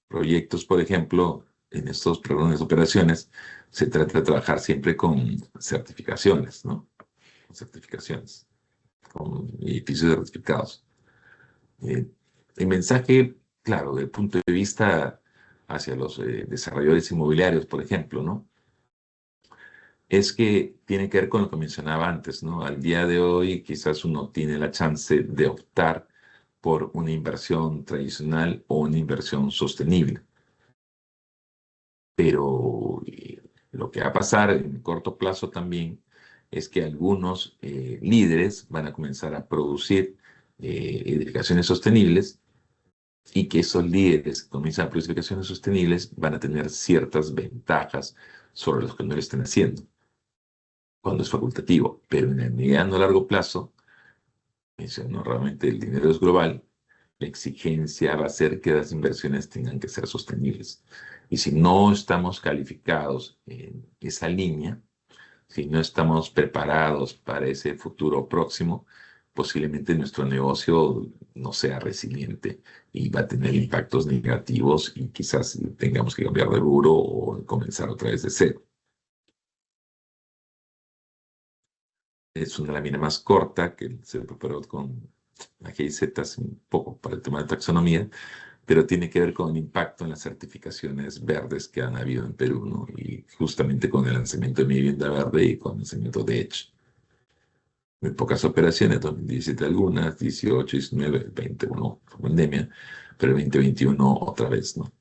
proyectos, por ejemplo, en estos programas de operaciones, se trata de trabajar siempre con certificaciones, ¿no? Con certificaciones, con edificios certificados. El mensaje, claro, desde el punto de vista hacia los desarrolladores inmobiliarios, por ejemplo, ¿no? Es que tiene que ver con lo que mencionaba antes, ¿no? Al día de hoy quizás uno tiene la chance de optar por una inversión tradicional o una inversión sostenible. Pero lo que va a pasar en corto plazo también es que algunos líderes van a comenzar a producir edificaciones sostenibles, y que esos líderes que comienzan a producir edificaciones sostenibles van a tener ciertas ventajas sobre los que no lo estén haciendo, cuando es facultativo. Pero en el mediano a largo plazo, menciono realmente el dinero es global, la exigencia va a ser que las inversiones tengan que ser sostenibles. Y si no estamos calificados en esa línea, si no estamos preparados para ese futuro próximo, posiblemente nuestro negocio no sea resiliente y va a tener impactos negativos y quizás tengamos que cambiar de rubro o comenzar otra vez de cero. Es una lámina más corta que se preparó con la GIZ un poco para el tema de taxonomía, pero tiene que ver con el impacto en las certificaciones verdes que han habido en Perú, ¿no? Y justamente con el lanzamiento de Mi Vivienda Verde y con el lanzamiento de EDGE. Muy pocas operaciones, 2017 algunas, 18, 19, 21 pandemia, pero el 2021 otra vez, ¿no?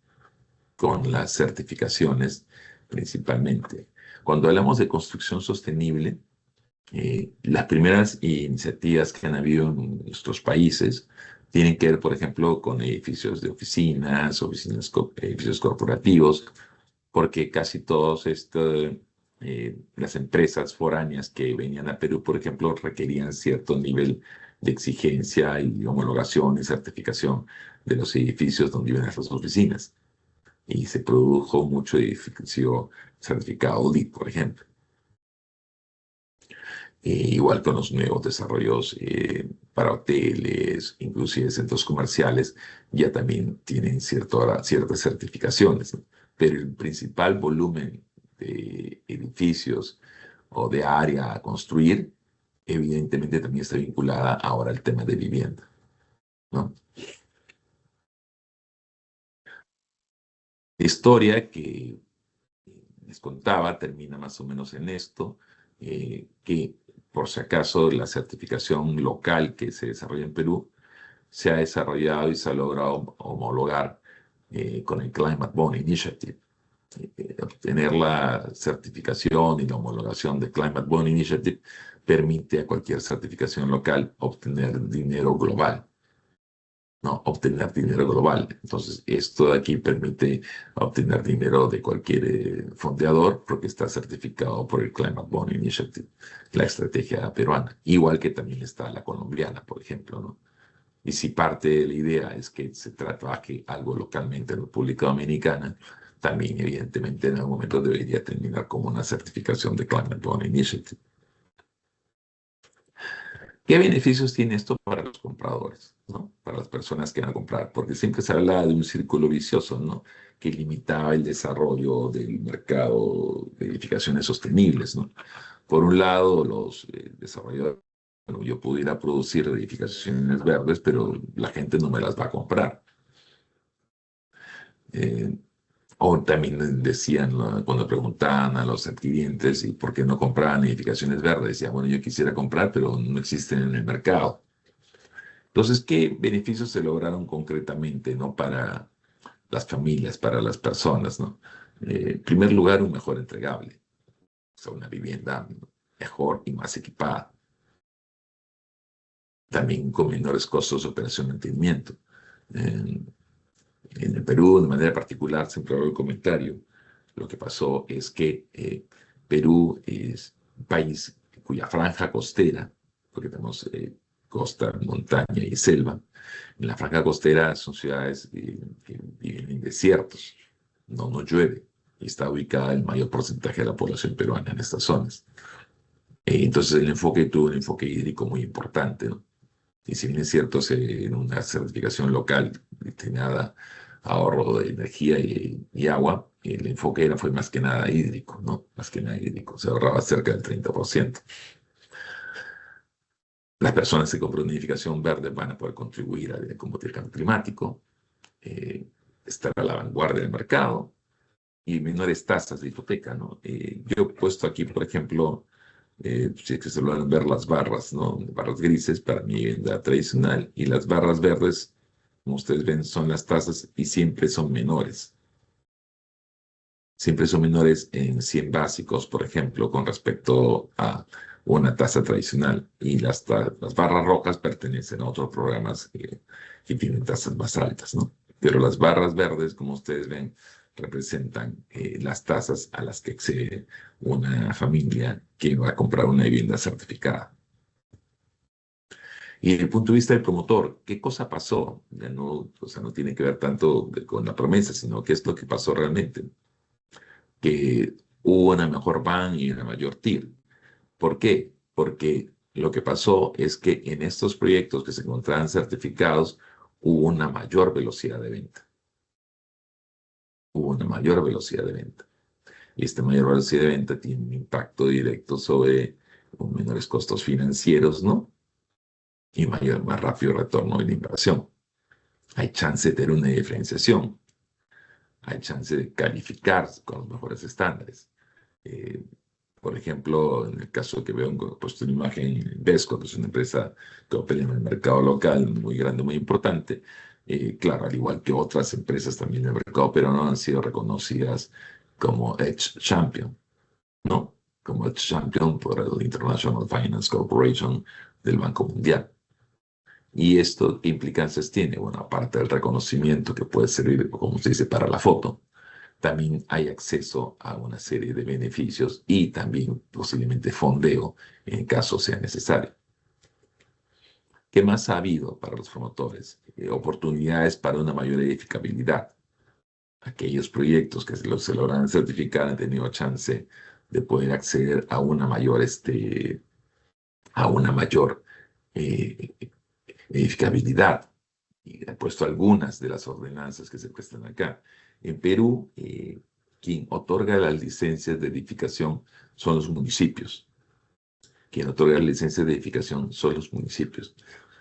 Con las certificaciones principalmente. Cuando hablamos de construcción sostenible, Las primeras iniciativas que han habido en nuestros países tienen que ver, por ejemplo, con edificios de oficinas, edificios corporativos, porque casi todos las empresas foráneas que venían a Perú, por ejemplo, requerían cierto nivel de exigencia y homologación y certificación de los edificios donde iban esas oficinas. Y se produjo mucho edificio certificado LEED, por ejemplo. Igual con los nuevos desarrollos para hoteles, inclusive centros comerciales, ya también tienen ciertas certificaciones, ¿no? Pero el principal volumen de edificios o de área a construir, evidentemente también está vinculada ahora al tema de vivienda, ¿no? La historia que les contaba termina más o menos en esto, que por si acaso la certificación local que se desarrolla en Perú se ha desarrollado y se ha logrado homologar con el Climate Bond Initiative. Obtener la certificación y la homologación de Climate Bond Initiative permite a cualquier certificación local obtener dinero global. No, obtener dinero global. Entonces, esto de aquí permite obtener dinero de cualquier fondeador porque está certificado por el Climate Bond Initiative, la estrategia peruana. Igual que también está la colombiana, por ejemplo, ¿no? Y si parte de la idea es que se trabaje algo localmente en República Dominicana, también evidentemente en algún momento debería terminar como una certificación de Climate Bond Initiative. ¿Qué beneficios tiene esto para los compradores, ¿no? Para las personas que van a comprar? Porque siempre se habla de un círculo vicioso, ¿no? Que limitaba el desarrollo del mercado de edificaciones sostenibles, ¿no? Por un lado, los desarrolladores, bueno, yo pudiera producir edificaciones verdes, pero la gente no me las va a comprar. O también decían, ¿no? Cuando preguntaban a los adquirientes y por qué no compraban edificaciones verdes, decían, bueno, yo quisiera comprar, pero no existen en el mercado. Entonces, ¿qué beneficios se lograron concretamente, ¿no? Para las familias, para las personas, ¿no? En primer lugar, un mejor entregable, o sea, una vivienda mejor y más equipada. También con menores costos de operación y mantenimiento. En el Perú, de manera particular, siempre hago el comentario, lo que pasó es que Perú es un país cuya franja costera, porque tenemos costa, montaña y selva, en la franja costera son ciudades que viven en desiertos, no llueve, y está ubicada el mayor porcentaje de la población peruana en estas zonas. Entonces el enfoque tuvo un enfoque hídrico muy importante, ¿no? Y si bien es cierto, en una certificación local destinada a ahorro de energía y agua, el enfoque fue más que nada hídrico, ¿no? Más que nada hídrico, se ahorraba cerca del 30%. Las personas que compran una edificación verde van a poder contribuir a combatir el cambio climático, estar a la vanguardia del mercado y menores tasas de hipoteca, ¿no? Yo he puesto aquí, por ejemplo, si es que se logran ver las barras, ¿no? Barras grises para mi vivienda tradicional y las barras verdes, como ustedes ven, son las tasas y siempre son menores. Siempre son menores en 100 básicos, por ejemplo, con respecto a una tasa tradicional. Y las barras rojas pertenecen a otros programas que tienen tasas más altas, ¿no? Pero las barras verdes, como ustedes ven, representan las tasas a las que excede una familia que va a comprar una vivienda certificada. Y desde el punto de vista del promotor, ¿qué cosa pasó? Ya no, o sea, no tiene que ver tanto con la promesa, sino qué es lo que pasó realmente. Que hubo una mejor van y una mayor TIR. ¿Por qué? Porque lo que pasó es que en estos proyectos que se encontraban certificados hubo una mayor velocidad de venta. Hubo una mayor velocidad de venta. Y esta mayor velocidad de venta tiene un impacto directo sobre menores costos financieros, ¿no? Y más rápido retorno de la inversión. Hay chance de tener una diferenciación. Hay chance de calificar con los mejores estándares. Por ejemplo, en el caso que veo, he puesto una imagen, Vesco, que es una empresa que opera en el mercado local muy grande, muy importante. Claro, al igual que otras empresas también en el mercado peruano han sido reconocidas como Edge Champion, ¿no? como el champion por el International Finance Corporation del Banco Mundial. ¿Y esto qué implicancias tiene? Bueno, aparte del reconocimiento que puede servir, como se dice, para la foto, también hay acceso a una serie de beneficios y también posiblemente fondeo en caso sea necesario. ¿Qué más ha habido para los promotores? Oportunidades para una mayor edificabilidad. Aquellos proyectos que se logran certificar han tenido chance de poder acceder a una mayor, eh, edificabilidad. Y he puesto algunas de las ordenanzas que se prestan acá. En Perú, quien otorga las licencias de edificación son los municipios. Quien otorga las licencias de edificación son los municipios.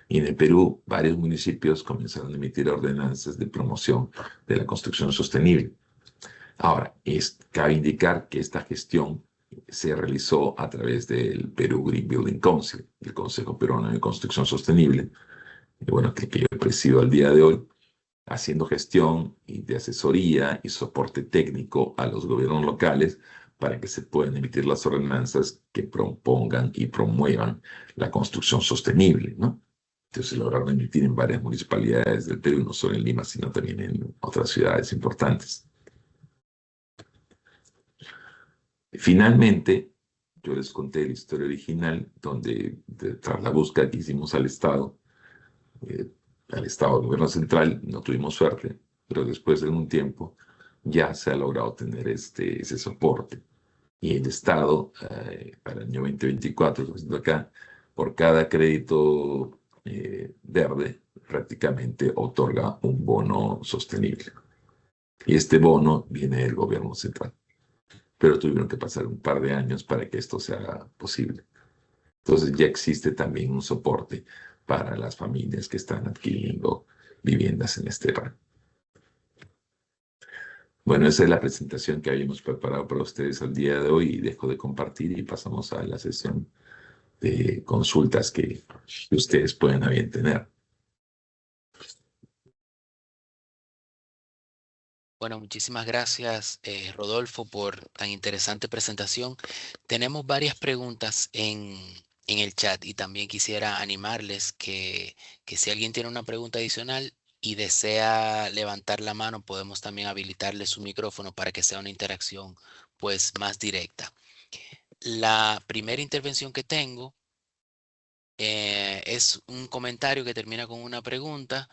Y en el Perú, varios municipios comenzaron a emitir ordenanzas de promoción de la construcción sostenible. Ahora, cabe indicar que esta gestión se realizó a través del Perú Green Building Council, el Consejo Peruano de Construcción Sostenible, bueno, que yo presido al día de hoy, haciendo gestión y de asesoría y soporte técnico a los gobiernos locales para que se puedan emitir las ordenanzas que propongan y promuevan la construcción sostenible, ¿no? Entonces se lograron emitir en varias municipalidades del Perú, no solo en Lima, sino también en otras ciudades importantes. Finalmente, yo les conté la historia original, donde tras la búsqueda que hicimos al Estado del gobierno central, no tuvimos suerte, pero después de un tiempo ya se ha logrado tener ese soporte. Y el Estado, para el año 2024, acá, por cada crédito verde, prácticamente otorga un bono sostenible. Y este bono viene del gobierno central. Pero tuvieron que pasar un par de años para que esto sea posible. Entonces ya existe también un soporte para las familias que están adquiriendo viviendas en este rango. Bueno, esa es la presentación que habíamos preparado para ustedes al día de hoy y dejo de compartir y pasamos a la sesión de consultas que ustedes pueden a bien tener. Bueno, muchísimas gracias, Rodolfo, por tan interesante presentación. Tenemos varias preguntas en el chat y también quisiera animarles que si alguien tiene una pregunta adicional y desea levantar la mano, podemos también habilitarle su micrófono para que sea una interacción pues más directa. La primera intervención que tengo es un comentario que termina con una pregunta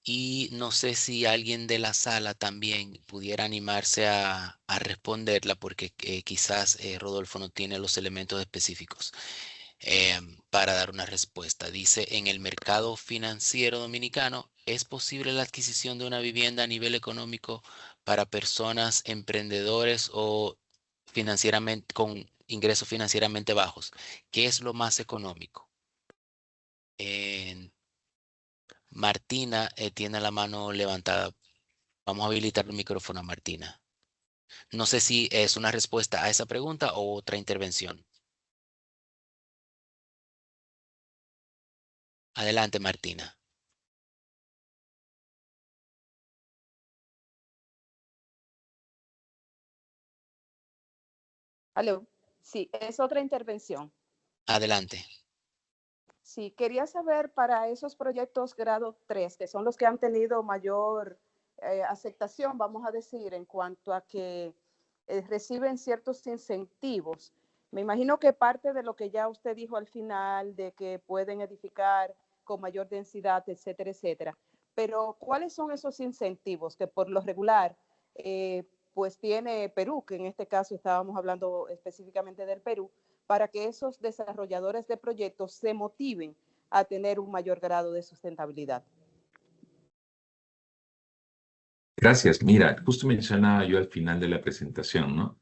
y no sé si alguien de la sala también pudiera animarse a responderla porque quizás Rodolfo no tiene los elementos específicos para dar una respuesta. Dice, en el mercado financiero dominicano, ¿es posible la adquisición de una vivienda a nivel económico para personas emprendedores o financieramente con ingresos financieramente bajos? ¿Qué es lo más económico? Martina tiene la mano levantada. Vamos a habilitar el micrófono a Martina. No sé si es una respuesta a esa pregunta o otra intervención. Adelante, Martina. Aló, sí, es otra intervención. Adelante. Sí, quería saber para esos proyectos grado 3, que son los que han tenido mayor aceptación, vamos a decir, en cuanto a que reciben ciertos incentivos. Me imagino que parte de lo que ya usted dijo al final, de que pueden edificar con mayor densidad, etcétera, etcétera. Pero, ¿cuáles son esos incentivos que por lo regular pues tiene Perú, que en este caso estábamos hablando específicamente del Perú, para que esos desarrolladores de proyectos se motiven a tener un mayor grado de sustentabilidad? Gracias. Mira, justo mencionaba yo al final de la presentación, ¿no?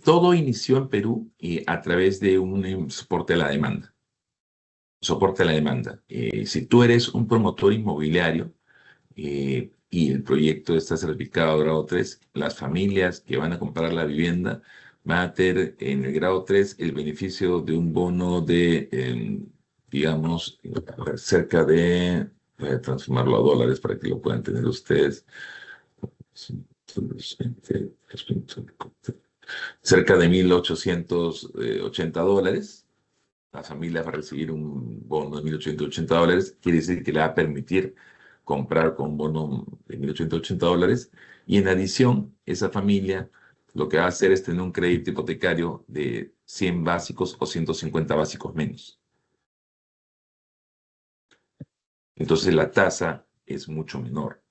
Todo inició en Perú a través de un soporte a la demanda. Soporte a la demanda. Si tú eres un promotor inmobiliario y el proyecto está certificado grado 3, las familias que van a comprar la vivienda van a tener en el grado 3 el beneficio de un bono de, digamos, cerca de, voy a transformarlo a dólares para que lo puedan tener ustedes. cerca de $1.880. La familia va a recibir un bono de $1.880, quiere decir que le va a permitir comprar con un bono de $1.880, y en adición, esa familia lo que va a hacer es tener un crédito hipotecario de 100 básicos o 150 básicos menos. Entonces la tasa es mucho menor,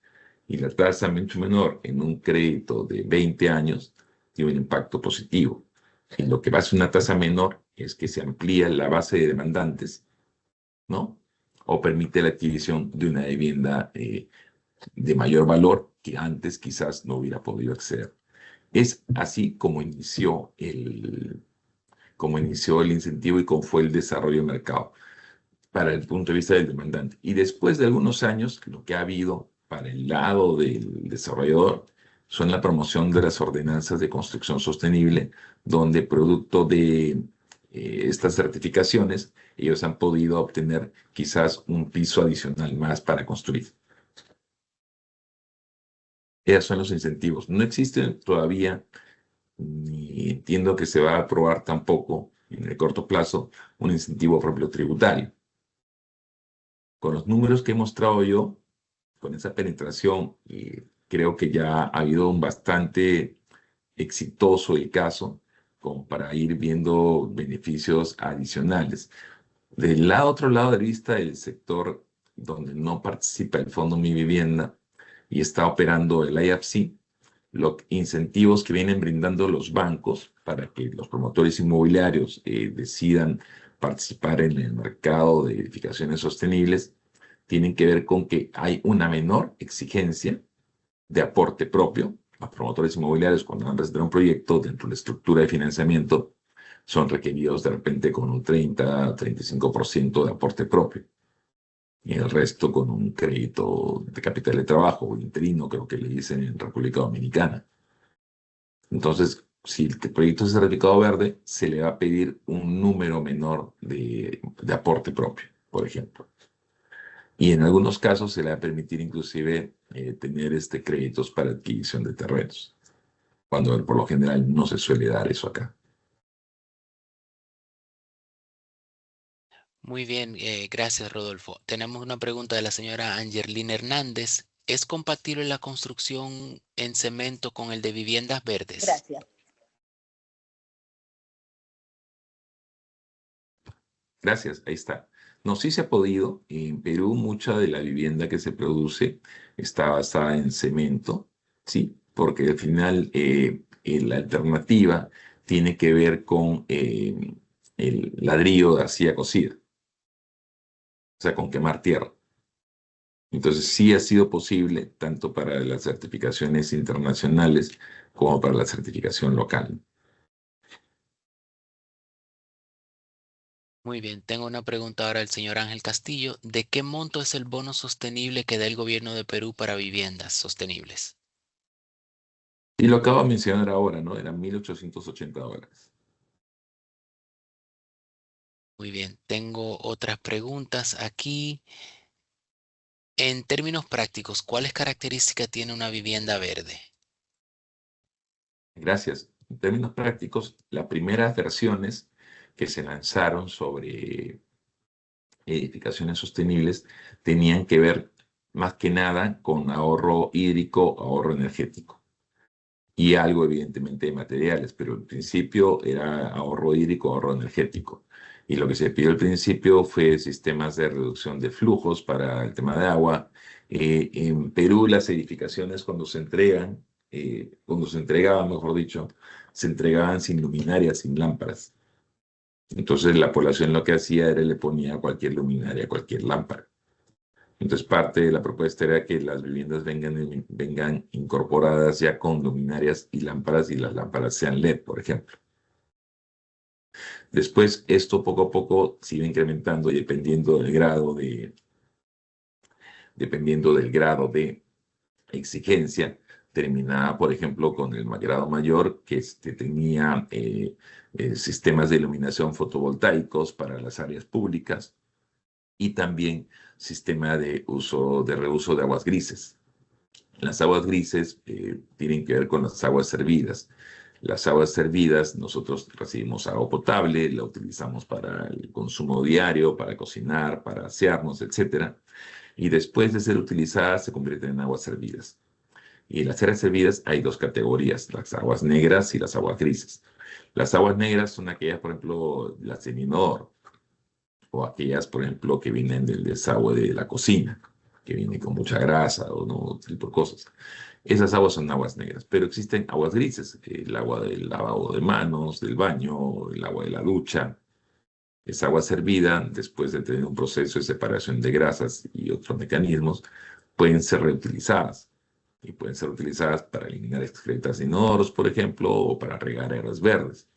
y la tasa mucho menor en un crédito de 20 años tiene un impacto positivo. En lo que va a ser una tasa menor es que se amplía la base de demandantes, ¿no? O permite la adquisición de una vivienda de mayor valor que antes quizás no hubiera podido acceder. Es así como inició el incentivo y cómo fue el desarrollo del mercado para el punto de vista del demandante. Y después de algunos años, lo que ha habido para el lado del desarrollador son la promoción de las ordenanzas de construcción sostenible, donde producto de estas certificaciones, ellos han podido obtener quizás un piso adicional más para construir. Esos son los incentivos. No existen todavía, ni entiendo que se va a aprobar tampoco en el corto plazo, un incentivo propio tributario. Con los números que he mostrado yo, con esa penetración, creo que ya ha habido un bastante exitoso el caso como para ir viendo beneficios adicionales. Del otro lado de vista, el sector donde no participa el Fondo Mi Vivienda y está operando el IFC, los incentivos que vienen brindando los bancos para que los promotores inmobiliarios decidan participar en el mercado de edificaciones sostenibles, tienen que ver con que hay una menor exigencia de aporte propio. Los promotores inmobiliarios, cuando van a presentar un proyecto dentro de la estructura de financiamiento, son requeridos de repente con un 30-35% de aporte propio, y el resto con un crédito de capital de trabajo o interino, creo que le dicen en República Dominicana. Entonces, si el proyecto es certificado verde, se le va a pedir un número menor de aporte propio, por ejemplo. Y en algunos casos se le va a permitir inclusive tener créditos para adquisición de terrenos, cuando por lo general no se suele dar eso acá. Muy bien, gracias Rodolfo. Tenemos una pregunta de la señora Angelina Hernández. ¿Es compatible la construcción en cemento con el de viviendas verdes? Gracias. Gracias, ahí está. No, sí se ha podido. En Perú mucha de la vivienda que se produce está basada en cemento, ¿sí? Porque al final la alternativa tiene que ver con el ladrillo de arcilla cocida, o sea, con quemar tierra. Entonces sí ha sido posible tanto para las certificaciones internacionales como para la certificación local. Muy bien, tengo una pregunta ahora del señor Ángel Castillo. ¿De qué monto es el bono sostenible que da el gobierno de Perú para viviendas sostenibles? Y lo acabo de mencionar ahora, ¿no? Eran $1.880. Muy bien, tengo otras preguntas aquí. En términos prácticos, ¿cuáles características tiene una vivienda verde? Gracias. En términos prácticos, las primeras versiones que se lanzaron sobre edificaciones sostenibles tenían que ver más que nada con ahorro hídrico, ahorro energético y algo evidentemente de materiales, pero al principio era ahorro hídrico, ahorro energético. Y lo que se pidió al principio fue sistemas de reducción de flujos para el tema de agua. En Perú las edificaciones cuando se entregaban, mejor dicho, se entregaban sin luminarias, sin lámparas. Entonces la población lo que hacía era le ponía cualquier luminaria, cualquier lámpara. Entonces parte de la propuesta era que las viviendas vengan incorporadas ya con luminarias y las lámparas sean LED, por ejemplo. Después esto poco a poco se iba incrementando y dependiendo del grado de exigencia, terminaba, por ejemplo, con el grado mayor que tenía sistemas de iluminación fotovoltaicos para las áreas públicas y también sistema de reuso de aguas grises. Las aguas grises tienen que ver con las aguas servidas. Las aguas servidas, nosotros recibimos agua potable, la utilizamos para el consumo diario, para cocinar, para asearnos, etc. Y después de ser utilizadas se convierten en aguas servidas. Y en las aguas servidas hay dos categorías, las aguas negras y las aguas grises. Las aguas negras son aquellas, por ejemplo, las de inodoro, o aquellas, por ejemplo, que vienen del desagüe de la cocina, que vienen con mucha grasa o no, tipo de cosas. Esas aguas son aguas negras, pero existen aguas grises, el agua del lavado de manos, del baño, el agua de la ducha. Esa agua servida, después de tener un proceso de separación de grasas y otros mecanismos, pueden ser reutilizadas. Y pueden ser utilizadas para eliminar excretas de inodoros, por ejemplo, o para regar áreas verdes.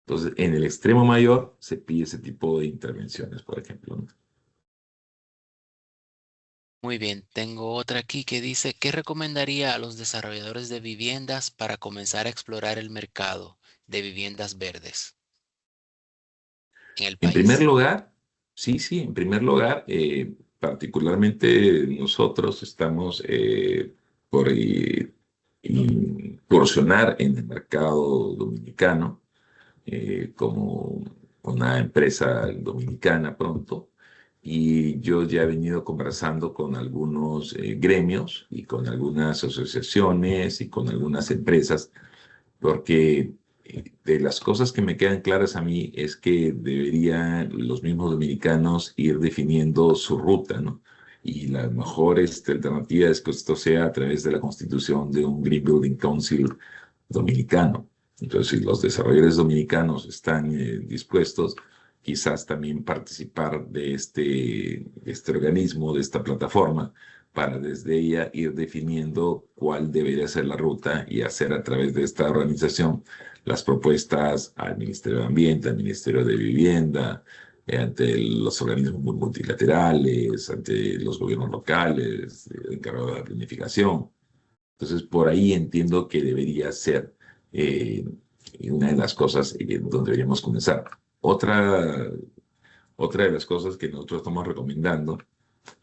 Entonces, en el extremo mayor se pide ese tipo de intervenciones, por ejemplo, ¿no? Muy bien, tengo otra aquí que dice, ¿qué recomendaría a los desarrolladores de viviendas para comenzar a explorar el mercado de viviendas verdes en el En primer país? lugar, sí, en primer lugar, particularmente nosotros estamos por incursionar en el mercado dominicano como una empresa dominicana pronto. Y yo ya he venido conversando con algunos gremios y con algunas asociaciones y con algunas empresas, porque de las cosas que me quedan claras a mí es que deberían los mismos dominicanos ir definiendo su ruta, ¿no? Y la mejor alternativa es que esto sea a través de la constitución de un Green Building Council dominicano. Entonces, si los desarrolladores dominicanos están dispuestos, quizás también participar de este organismo, de esta plataforma, para desde ella ir definiendo cuál debería ser la ruta y hacer a través de esta organización las propuestas al Ministerio de Ambiente, al Ministerio de Vivienda, ante los organismos multilaterales, ante los gobiernos locales, encargados de la planificación. Entonces, por ahí entiendo que debería ser eh, una de las cosas donde deberíamos comenzar. Otra de las cosas que nosotros estamos recomendando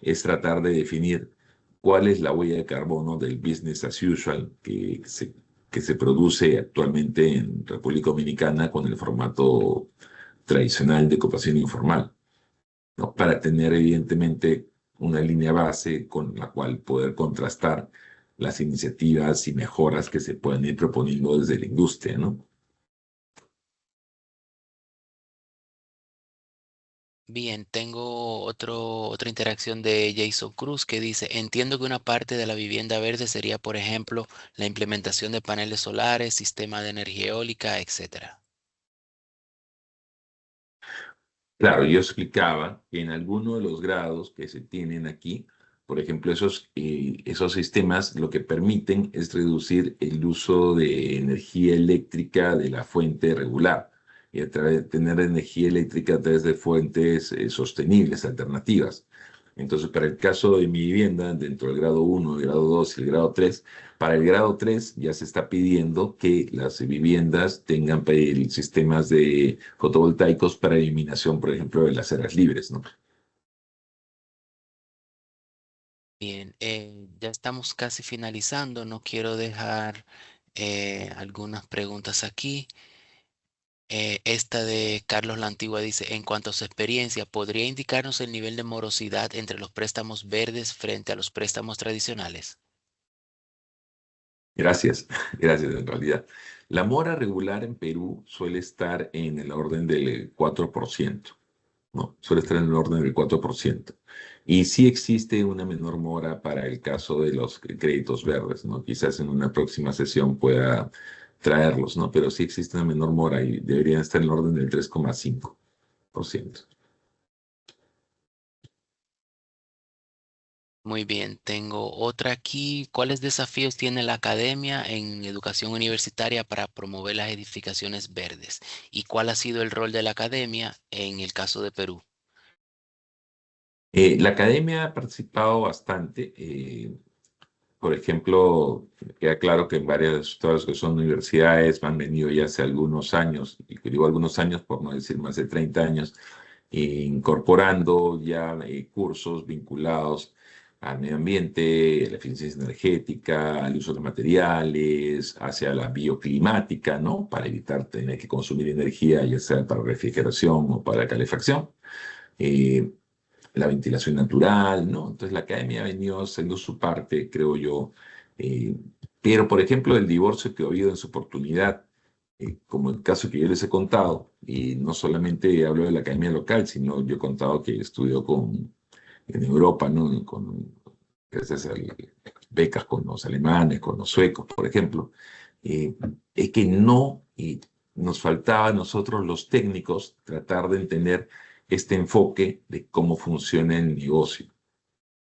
es tratar de definir cuál es la huella de carbono del business as usual que se produce actualmente en República Dominicana con el formato tradicional de cooperación informal, ¿no? Para tener evidentemente una línea base con la cual poder contrastar las iniciativas y mejoras que se pueden ir proponiendo desde la industria, ¿no? Bien, tengo otra interacción de Jason Cruz que dice, entiendo que una parte de la vivienda verde sería, por ejemplo, la implementación de paneles solares, sistema de energía eólica, etcétera. Claro, yo explicaba que en alguno de los grados que se tienen aquí, por ejemplo, esos sistemas lo que permiten es reducir el uso de energía eléctrica de la fuente regular y a través de tener energía eléctrica a través de fuentes sostenibles, alternativas. Entonces, para el caso de mi vivienda, dentro del grado 1, el grado 2 y el grado 3, para el grado 3 ya se está pidiendo que las viviendas tengan sistemas de fotovoltaicos para eliminación, por ejemplo, de las áreas libres, ¿no? Bien, ya estamos casi finalizando. No quiero dejar algunas preguntas aquí. Esta de Carlos La Antigua dice, en cuanto a su experiencia, ¿podría indicarnos el nivel de morosidad entre los préstamos verdes frente a los préstamos tradicionales? Gracias, gracias en realidad. La mora regular en Perú suele estar en el orden del 4%, ¿no? Suele estar en el orden del 4%. Y sí existe una menor mora para el caso de los créditos verdes, ¿no? Quizás en una próxima sesión pueda traerlos, ¿no? Pero sí existe una menor mora y deberían estar en el orden del 3,5%. Muy bien, tengo otra aquí. ¿Cuáles desafíos tiene la academia en educación universitaria para promover las edificaciones verdes? ¿Y cuál ha sido el rol de la academia en el caso de Perú? La academia ha participado bastante. Por ejemplo, queda claro que en varias, todas las que son universidades han venido ya hace algunos años, y que digo algunos años por no decir más de 30 años, incorporando ya cursos vinculados al medio ambiente, a la eficiencia energética, al uso de materiales, hacia la bioclimática, ¿no? Para evitar tener que consumir energía, ya sea para refrigeración o para calefacción. La ventilación natural, ¿no? Entonces la academia ha venido haciendo su parte, creo yo. eh, pero, por ejemplo, el divorcio que ha habido en su oportunidad, como el caso que yo les he contado, y no solamente hablo de la academia local, sino yo he contado que estudió en Europa, ¿no? Gracias a becas con los alemanes, con los suecos, por ejemplo, es que no, y nos faltaba a nosotros los técnicos tratar de entender este enfoque de cómo funciona el negocio,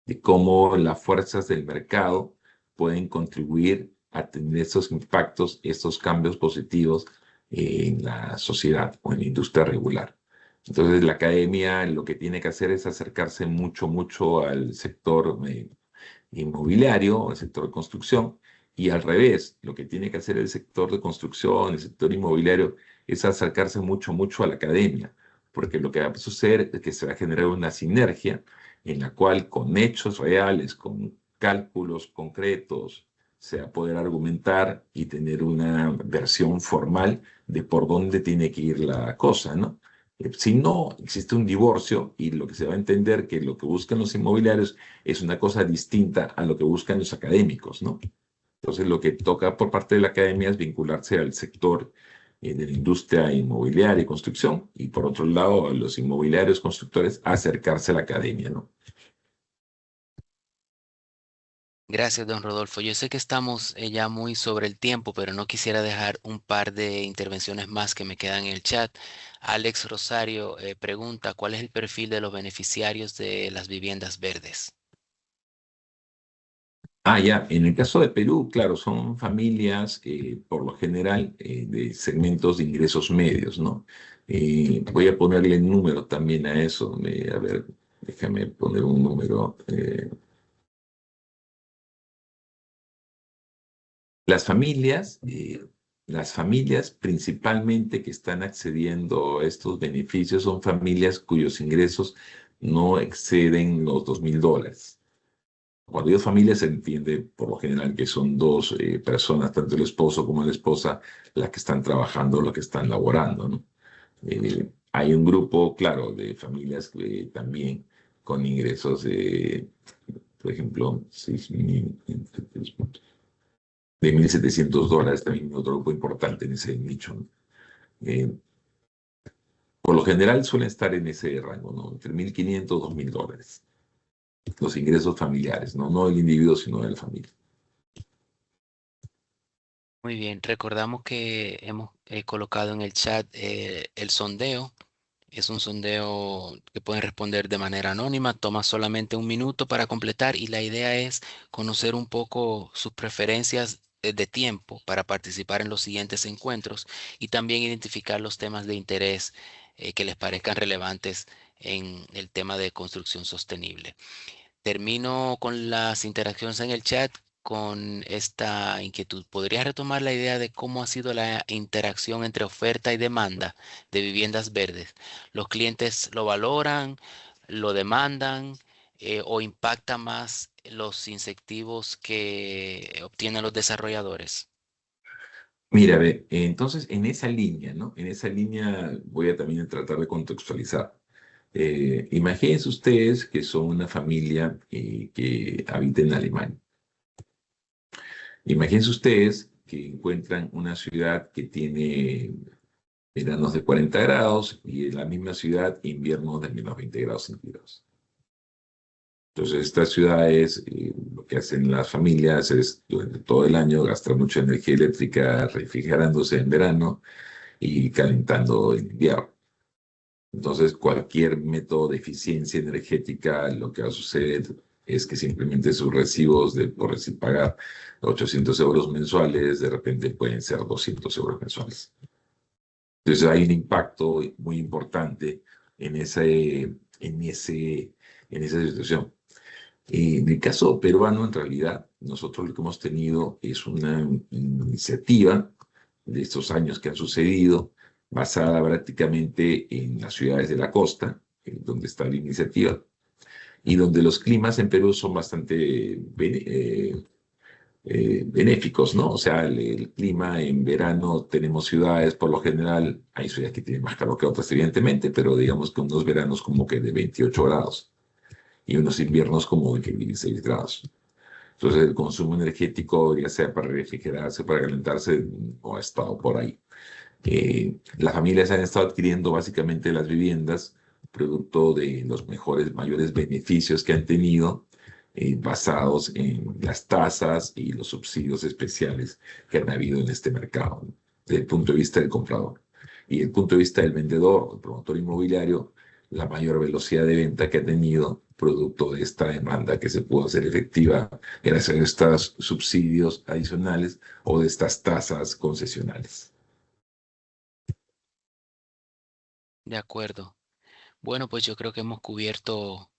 de cómo las fuerzas del mercado pueden contribuir a tener esos impactos, estos cambios positivos en la sociedad o en la industria regular. Entonces, la academia lo que tiene que hacer es acercarse mucho, mucho al sector inmobiliario, al sector de construcción, y al revés, lo que tiene que hacer el sector de construcción, el sector inmobiliario, es acercarse mucho, mucho a la academia, porque lo que va a suceder es que se va a generar una sinergia en la cual con hechos reales, con cálculos concretos, se va a poder argumentar y tener una versión formal de por dónde tiene que ir la cosa, ¿no? Si no, existe un divorcio y lo que se va a entender que lo que buscan los inmobiliarios es una cosa distinta a lo que buscan los académicos, ¿no? Entonces, lo que toca por parte de la academia es vincularse al sector de la industria inmobiliaria y construcción, y por otro lado, a los inmobiliarios constructores acercarse a la academia, ¿no? Gracias, don Rodolfo. Yo sé que estamos ya muy sobre el tiempo, pero no quisiera dejar un par de intervenciones más que me quedan en el chat. Alex Rosario pregunta, ¿cuál es el perfil de los beneficiarios de las viviendas verdes? Ah, ya, en el caso de Perú, claro, son familias por lo general de segmentos de ingresos medios, ¿no? Voy a ponerle el número también a eso. A ver, déjame poner un número. Las familias principalmente que están accediendo a estos beneficios son familias cuyos ingresos no exceden los $2.000. Cuando digo familia se entiende por lo general que son dos personas, tanto el esposo como la esposa, las que están trabajando, las que están laborando, ¿no? Hay un grupo, claro, de familias también con ingresos de, por ejemplo, de $1.700, también otro grupo importante en ese nicho, ¿no? Eh, por lo general suelen estar en ese rango, ¿no? Entre $1.500 y $2.000. Los ingresos familiares, ¿no? No del individuo, sino de la familia. Muy bien, recordamos que hemos colocado en el chat el sondeo. Es un sondeo que pueden responder de manera anónima, toma solamente 1 minuto para completar y la idea es conocer un poco sus preferencias de tiempo para participar en los siguientes encuentros y también identificar los temas de interés que les parezcan relevantes en el tema de construcción sostenible. Termino con las interacciones en el chat con esta inquietud. ¿Podrías retomar la idea de cómo ha sido la interacción entre oferta y demanda de viviendas verdes? ¿Los clientes lo valoran, lo demandan o impacta más los incentivos que obtienen los desarrolladores? Mira, ve, entonces en esa línea, ¿no? En esa línea voy a también tratar de contextualizar. Imagínense ustedes que son una familia que habita en Alemania. Imagínense ustedes que encuentran una ciudad que tiene veranos de 40 grados y en la misma ciudad inviernos de menos 20 grados centígrados. Entonces, estas ciudades, lo que hacen las familias es durante todo el año gastar mucha energía eléctrica refrigerándose en verano y calentando en invierno. Entonces, cualquier método de eficiencia energética, lo que va a suceder es que simplemente sus recibos por pagar 800 euros mensuales, de repente pueden ser 200 euros mensuales. Entonces, hay un impacto muy importante en esa situación. En el caso peruano, en realidad, nosotros lo que hemos tenido es una iniciativa de estos años que han sucedido, basada prácticamente en las ciudades de la costa, donde está la iniciativa, y donde los climas en Perú son bastante benéficos, ¿no? O sea, el clima en verano tenemos ciudades, por lo general, hay ciudades que tienen más calor que otras, evidentemente, pero digamos que unos veranos como que de 28 grados y unos inviernos como de 16 grados. Entonces, el consumo energético, ya sea para refrigerarse, para calentarse, no ha estado por ahí. Las familias han estado adquiriendo básicamente las viviendas producto de los mayores beneficios que han tenido basados en las tasas y los subsidios especiales que han habido en este mercado, desde el punto de vista del comprador. Y desde el punto de vista del vendedor, el promotor inmobiliario, la mayor velocidad de venta que ha tenido producto de esta demanda que se pudo hacer efectiva gracias a estos subsidios adicionales o de estas tasas concesionales. De acuerdo. Bueno, pues yo creo que hemos cubierto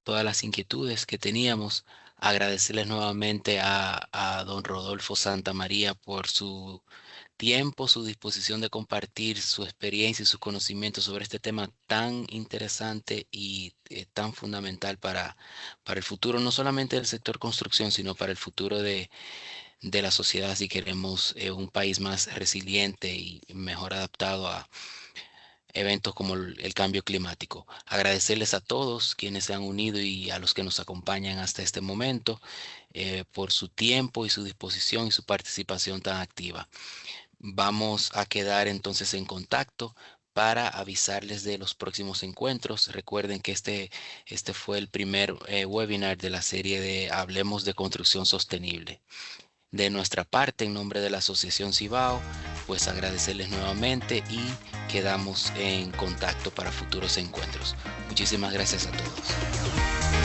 todas las inquietudes que teníamos. Agradecerles nuevamente a don Rodolfo Santamaría por su tiempo, su disposición de compartir su experiencia y sus conocimientos sobre este tema tan interesante y tan fundamental para el futuro, no solamente del sector construcción, sino para el futuro de la sociedad, si queremos un país más resiliente y mejor adaptado a eventos como el cambio climático. Agradecerles a todos quienes se han unido y a los que nos acompañan hasta este momento por su tiempo y su disposición y su participación tan activa. Vamos a quedar entonces en contacto para avisarles de los próximos encuentros. Recuerden que este fue el primer webinar de la serie de Hablemos de Construcción Sostenible. De nuestra parte, en nombre de la Asociación Cibao, pues agradecerles nuevamente y quedamos en contacto para futuros encuentros. Muchísimas gracias a todos.